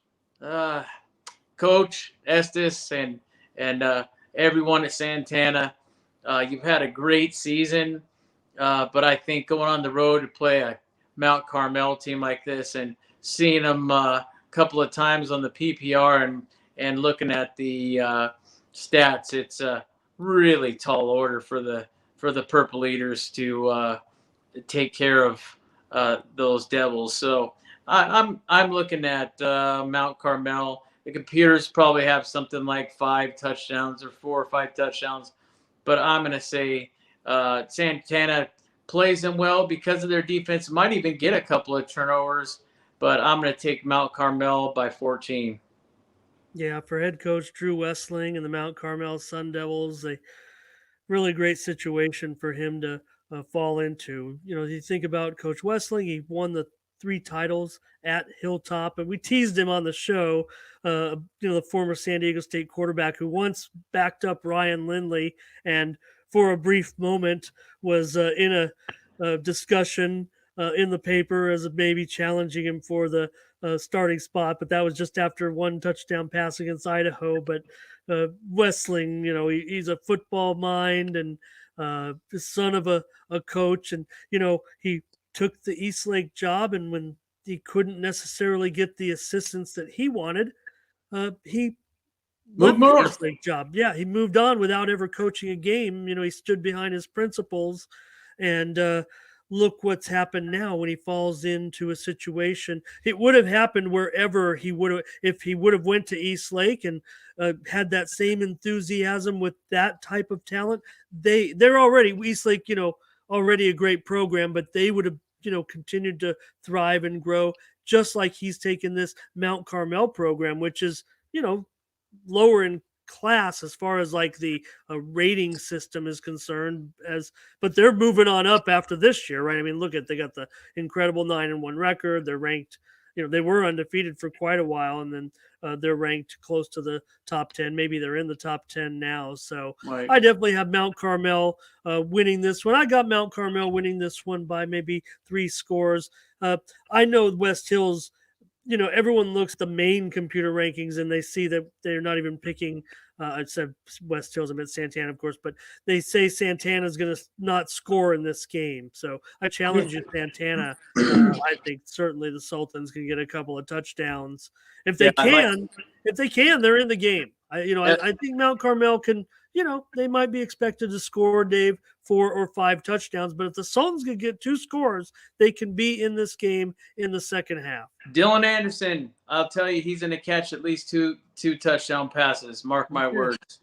Coach Estes and everyone at Santana, you've had a great season. But I think going on the road to play a Mount Carmel team like this and seeing them a couple of times on the PPR and looking at the stats, it's a really tall order for the Purple Eaters to take care of those Devils. So I'm looking at Mount Carmel. The computers probably have something like 5 touchdowns or 4 or 5 touchdowns, but I'm going to say Santana plays them well because of their defense. Might even get a couple of turnovers, but I'm going to take Mount Carmel by 14. Yeah, for head coach Drew Wessling and the Mount Carmel Sun Devils, a really great situation for him to fall into. You think about Coach Wessling, he won the 3 titles at Hilltop, and we teased him on the show. The former San Diego State quarterback who once backed up Ryan Lindley and for a brief moment was in a discussion in the paper as maybe challenging him for the starting spot, but that was just after 1 touchdown pass against Idaho. But Wessling, he's a football mind and the son of a coach, and he took the Eastlake job, and when he couldn't necessarily get the assistance that he wanted, he left the Eastlake job. Yeah, he moved on without ever coaching a game. He stood behind his principles, and look what's happened now when he falls into a situation. It would have happened wherever he would have, if he would have went to Eastlake and had that same enthusiasm with that type of talent. They're already Eastlake, already a great program, but they would have continued to thrive and grow just like he's taken this Mount Carmel program, which is lower in class as far as like the rating system is concerned, but they're moving on up after this year, right? I mean, they got the incredible 9-1 record. They're ranked, they were undefeated for quite a while, and then they're ranked close to the top 10. Maybe they're in the top 10 now. So Right. I definitely have Mount Carmel winning this one. I got Mount Carmel winning this one by maybe 3 scores. I know West Hills, everyone looks at the main computer rankings and they see that they're not even picking. I said West Hills, I meant Santana, of course, but they say Santana's going to not score in this game. So I challenge you, Santana. I think certainly the Sultans can get a couple of touchdowns if they can. If they can, they're in the game. I think Mount Carmel can. They might be expected to score, Dave, 4 or 5 touchdowns, but if the Sultans can get 2 scores, they can be in this game in the second half. Dylan Anderson, I'll tell you, he's going to catch at least two touchdown passes. Mark my words.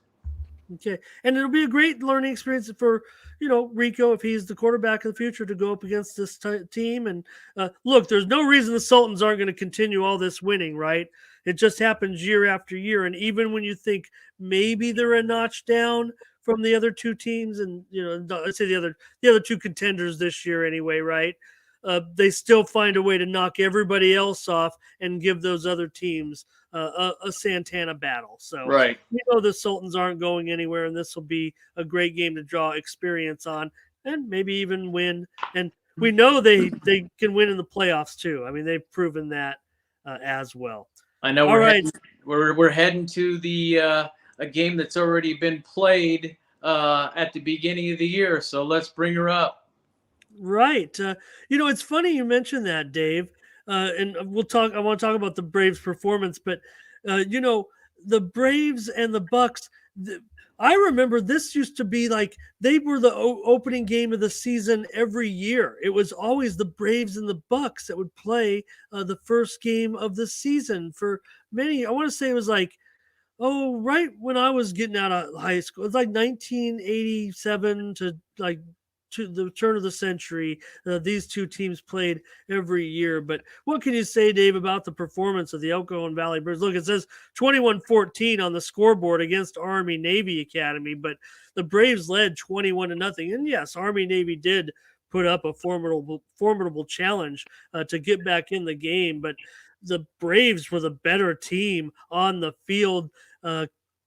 Okay. And it'll be a great learning experience for, Rico, if he's the quarterback of the future, to go up against this team. And look, there's no reason the Sultans aren't going to continue all this winning, right? It just happens year after year. And even when you think maybe they're a notch down from the other 2 teams, and, let's say the other 2 contenders this year anyway, right? They still find a way to knock everybody else off and give those other teams a Santana battle. So right. The Sultans aren't going anywhere, and this will be a great game to draw experience on and maybe even win. And we know they can win in the playoffs too. I mean, they've proven that as well. I know. We're heading to the a game that's already been played at the beginning of the year. So let's bring her up. Right. It's funny you mentioned that, Dave. And I want to talk about the Braves' performance, but the Braves and the Bucks. I remember this used to be like they were the opening game of the season every year. It was always the Braves and the Bucks that would play the first game of the season for many. I want to say it was like, right when I was getting out of high school. It's like 1987 to like to the turn of the century. These 2 teams played every year. But what can you say, Dave, about the performance of the Elko and Valley Birds? Look, it says 21-14 on the scoreboard against Army Navy Academy, but the Braves led 21-0. And yes, Army Navy did put up a formidable challenge to get back in the game, but the Braves were the better team on the field.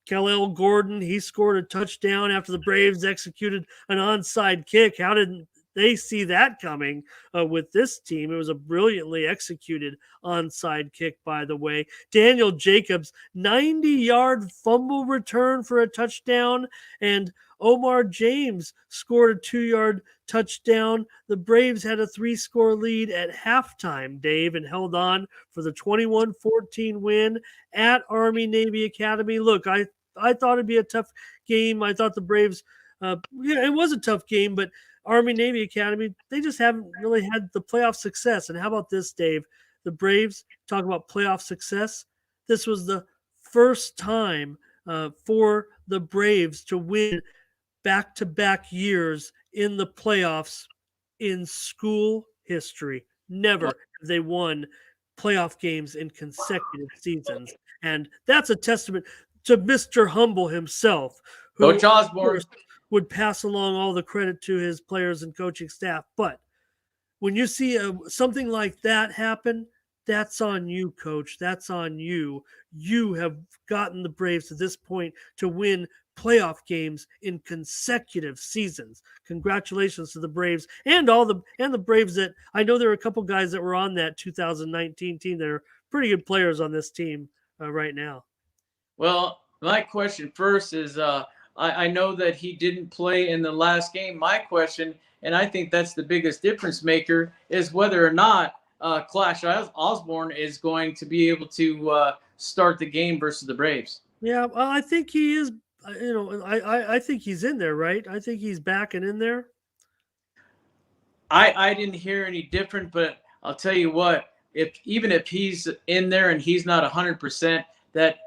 Kal-El Gordon, he scored a touchdown after the Braves executed an onside kick. How did they see that coming with this team? It was a brilliantly executed onside kick, by the way. Daniel Jacobs, 90-yard fumble return for a touchdown, and Omar James scored a 2-yard touchdown. The Braves had a 3-score lead at halftime, Dave, and held on for the 21-14 win at Army Navy Academy. Look, I thought it'd be a tough game. I thought the Braves, it was a tough game, but Army Navy Academy, they just haven't really had the playoff success. And how about this, Dave? The Braves, talk about playoff success. This was the first time for the Braves to win back-to-back years in the playoffs in school history. Never have they won playoff games in consecutive seasons. And that's a testament to Mr. Humble himself, who Coach Osborne would pass along all the credit to his players and coaching staff. But when you see something like that happen, that's on you, Coach. That's on you. You have gotten the Braves to this point to win playoff games in consecutive seasons. Congratulations to the Braves and the Braves that I know there are a couple guys that were on that 2019 team that are pretty good players on this team right now. Well, my question first is I know that he didn't play in the last game. My question, and I think that's the biggest difference maker, is whether or not Clash Osborne is going to be able to start the game versus the Braves. Yeah, well, I think he is. I think he's in there, right? I think he's back and in there. I didn't hear any different, but I'll tell you what, even if he's in there and he's not 100%, that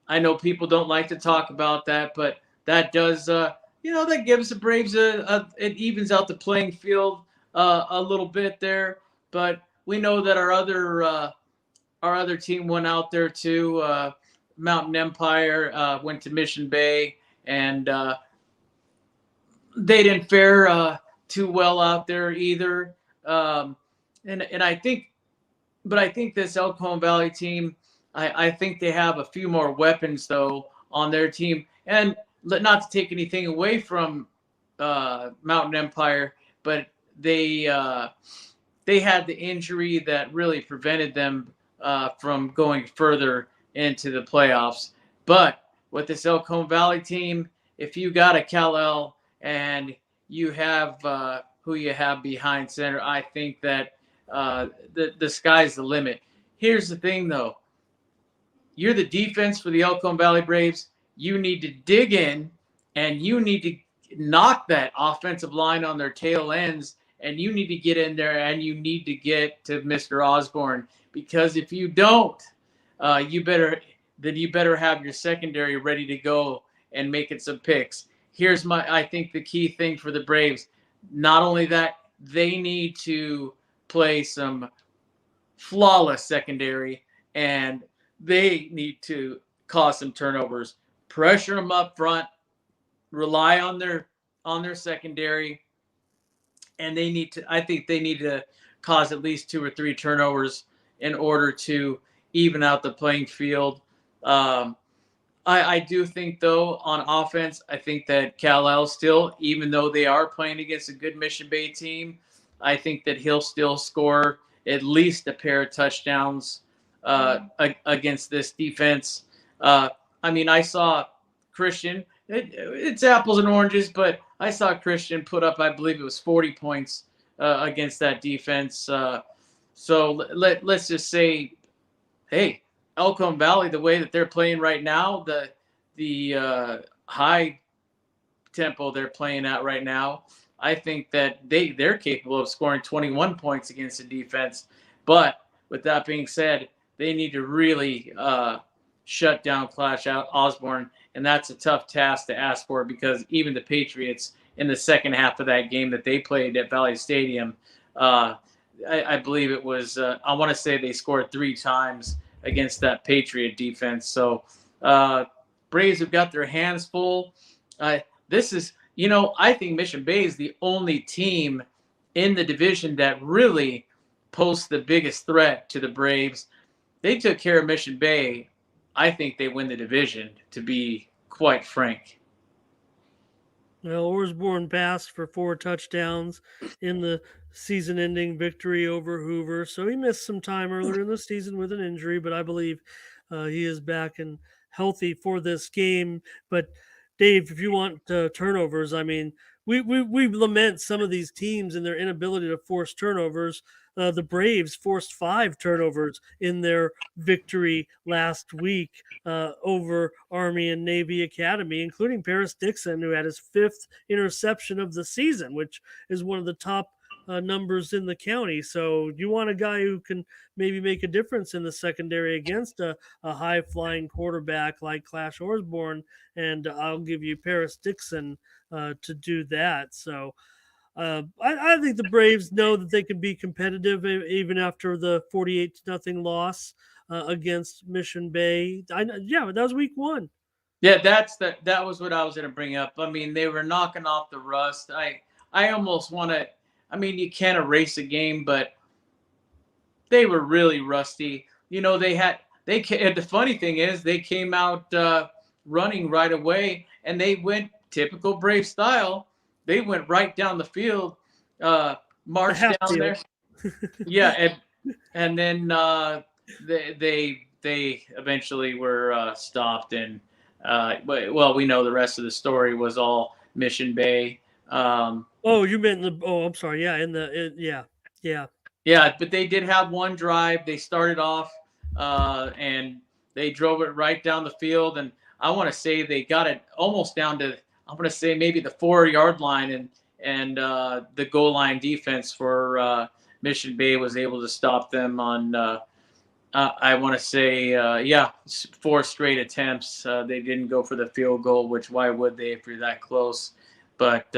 I know people don't like to talk about that, but that does, that gives the Braves it evens out the playing field a little bit there. But we know that our other team went out there too. Mountain Empire went to Mission Bay, and they didn't fare too well out there either. Um, and I think, but I think this El Cajon Valley team, I think they have a few more weapons though on their team, and not to take anything away from Mountain Empire, but they had the injury that really prevented them from going further into the playoffs. But with this El Cajon Valley team, if you got a Kal-El and you have who you have behind center, I think that the sky's the limit. Here's the thing, though. You're the defense for the El Cajon Valley Braves. You need to dig in, and you need to knock that offensive line on their tail ends, and you need to get in there, and you need to get to Mr. Osborne, because if you don't, you better have your secondary ready to go and making some picks. I think the key thing for the Braves, not only that, they need to play some flawless secondary, and they need to cause some turnovers, pressure them up front, rely on their secondary, and I think they need to cause at least 2 or 3 turnovers in order to even out the playing field. I do think, though, on offense, I think that Kal-El still, even though they are playing against a good Mission Bay team, I think that he'll still score at least a pair of touchdowns against this defense. I saw Christian. It's apples and oranges, but I saw Christian put up, I believe it was 40 points against that defense. So let's just say, hey, El Cajon Valley, the way that they're playing right now, the high tempo they're playing at right now, I think that they're capable of scoring 21 points against the defense. But with that being said, they need to really shut down Clash Out Osborne, and that's a tough task to ask for, because even the Patriots in the second half of that game that they played at Valley Stadium, I believe it was, I want to say they scored 3 times against that Patriot defense. So Braves have got their hands full. This is, I think Mission Bay is the only team in the division that really poses the biggest threat to the Braves. They took care of Mission Bay. I think they win the division, to be quite frank. Well, Osborne passed for 4 touchdowns in the season-ending victory over Hoover, so he missed some time earlier in the season with an injury, but I believe he is back and healthy for this game. But Dave, if you want turnovers, I mean, we lament some of these teams and their inability to force turnovers. The Braves forced 5 turnovers in their victory last week over Army and Navy Academy, including Paris Dixon, who had his 5th interception of the season, which is one of the top numbers in the county. So you want a guy who can maybe make a difference in the secondary against a high-flying quarterback like Clash Osborne, and I'll give you Paris Dixon to do that. So I think the Braves know that they can be competitive even after the 48-0 loss against Mission Bay. Yeah, that was week 1. Yeah, that was what I was going to bring up. I mean, they were knocking off the rust. I almost want to. I mean, you can't erase a game, but they were really rusty. The funny thing is they came out running right away, and they went typical Brave style. They went right down the field, marched down there. Yeah, and then they eventually were stopped, and well, we know the rest of the story was all Mission Bay. You meant I'm sorry. Yeah, Yeah, but they did have one drive. They started off and they drove it right down the field, and I want to say they got it almost down to, I'm going to say maybe the 4-yard line, and the goal line defense for Mission Bay was able to stop them on, I want to say, 4 straight attempts. They didn't go for the field goal, which why would they if you're that close? But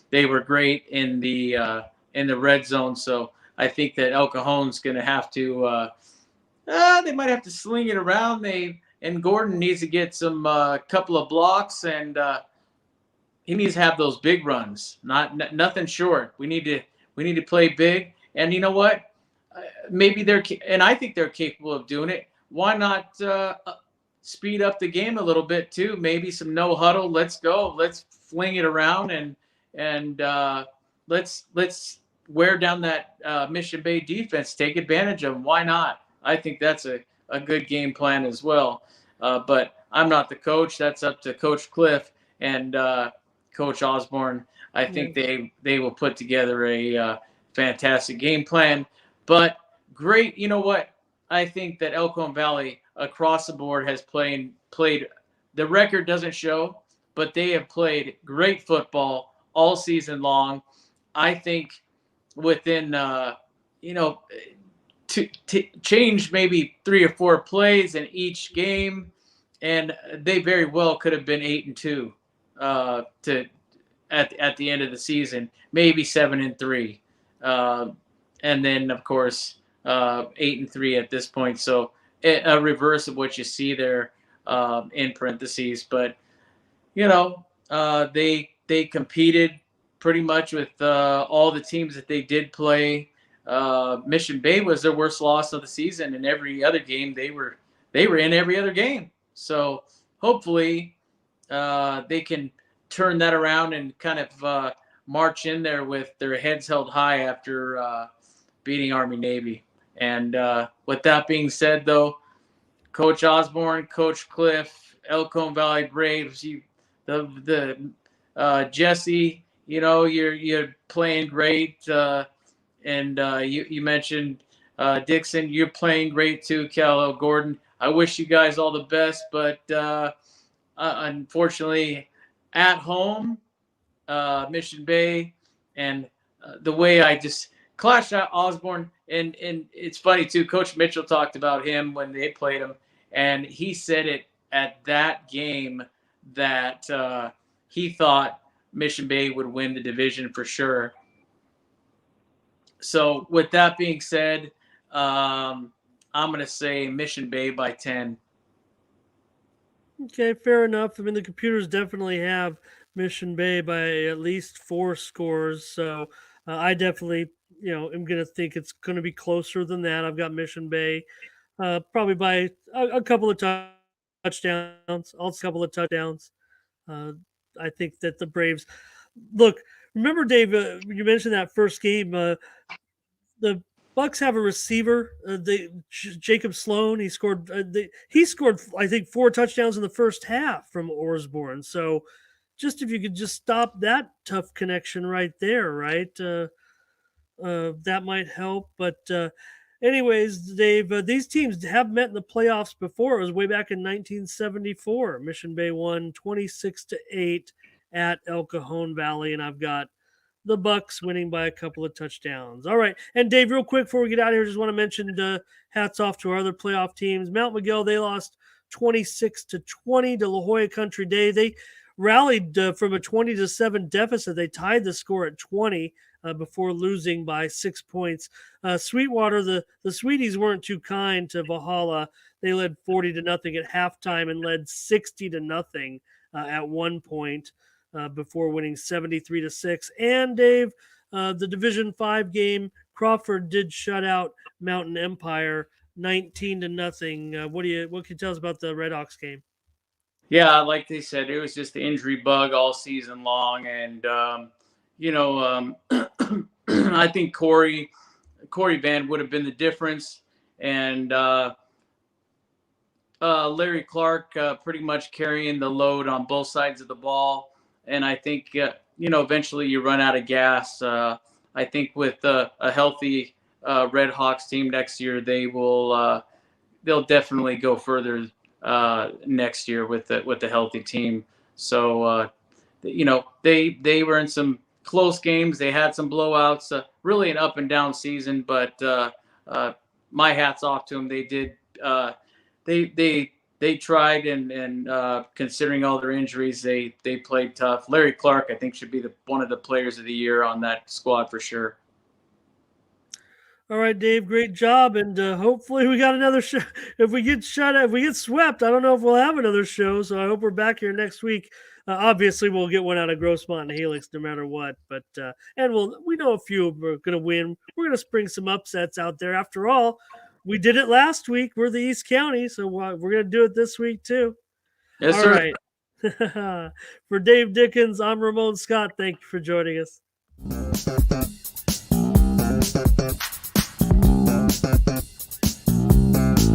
they were great in the red zone. So I think that El Cajon's going to have to, they might have to sling it around. and Gordon needs to get some couple of blocks, and he needs to have those big runs, nothing short. We need to play big, and you know what? Maybe and I think they're capable of doing it. Why not speed up the game a little bit too? Maybe some no huddle. Let's go. Let's fling it around and let's wear down that Mission Bay defense. Take advantage of them. Why not? I think that's a good game plan as well. But I'm not the coach. That's up to Coach Cliff and Coach Osborne. I think they will put together a fantastic game plan. But great, you know what? I think that Elkhorn Valley across the board has played. The record doesn't show, but they have played great football all season long. I think within to change maybe 3 or 4 plays in each game, and they very well could have been 8-2 to at the end of the season, maybe 7-3, and then of course 8-3 at this point. So a reverse of what you see there in parentheses, but they competed pretty much with all the teams that they did play. Mission Bay was their worst loss of the season, and every other game they were in every other game. So hopefully they can turn that around and kind of march in there with their heads held high after beating Army Navy. And with that being said, though, Coach Osborne, Coach Cliff, Elkhorn Valley Braves, Jesse, you're playing great, and you mentioned Dixon, you're playing great too, Cal Gordon. I wish you guys all the best, but unfortunately, at home, Mission Bay, and the way I just clashed out Osborne, and it's funny too. Coach Mitchell talked about him when they played him, and he said it at that game that he thought Mission Bay would win the division for sure. So with that being said, I'm going to say Mission Bay by 10. Okay, fair enough. I mean, the computers definitely have Mission Bay by at least 4 scores. So I definitely, am going to think it's going to be closer than that. I've got Mission Bay probably by a couple of touchdowns, also a couple of touchdowns. Uh, I think that the Braves look. Remember, Dave, you mentioned that first game. The Bucks have a receiver, Jacob Sloan. He scored I think 4 touchdowns in the first half from Osborne. So, just if you could just stop that tough connection right there, right? That might help. But anyways, Dave, these teams have met in the playoffs before. It was way back in 1974. Mission Bay won 26-8 at El Cajon Valley, and I've got the Bucks winning by a couple of touchdowns. All right. And Dave, real quick before we get out of here, just want to mention hats off to our other playoff teams. Mount Miguel, they lost 26-20 to La Jolla Country Day. They rallied from a 20-7 deficit. They tied the score at 20 before losing by 6 points. Sweetwater, the Sweeties weren't too kind to Valhalla. They led 40-0 at halftime and led 60-0 at one point. Before winning 73-6. And Dave, the Division 5 game, Crawford did shut out Mountain Empire 19-0. What can you tell us about the Red Hawks game? Yeah, like they said, it was just the injury bug all season long, and I think Corey Van would have been the difference, and Larry Clark pretty much carrying the load on both sides of the ball. And I think, eventually you run out of gas. I think with a healthy Red Hawks team next year, they'll definitely go further next year with the healthy team. So, they were in some close games. They had some blowouts, really an up and down season, but my hat's off to them. They did, they tried, and considering all their injuries, they played tough. Larry Clark, I think, should be one of the players of the year on that squad for sure. All right, Dave, great job, and hopefully we got another show. If we get if we get swept, I don't know if we'll have another show. So I hope we're back here next week. Obviously, we'll get one out of Grossmont and Helix no matter what. But and we know a few of them are going to win. We're going to spring some upsets out there. After all, we did it last week. We're the East County, so we're going to do it this week too. Yes, All sir. right. For Dave Dickens, I'm Ramon Scott. Thank you for joining us.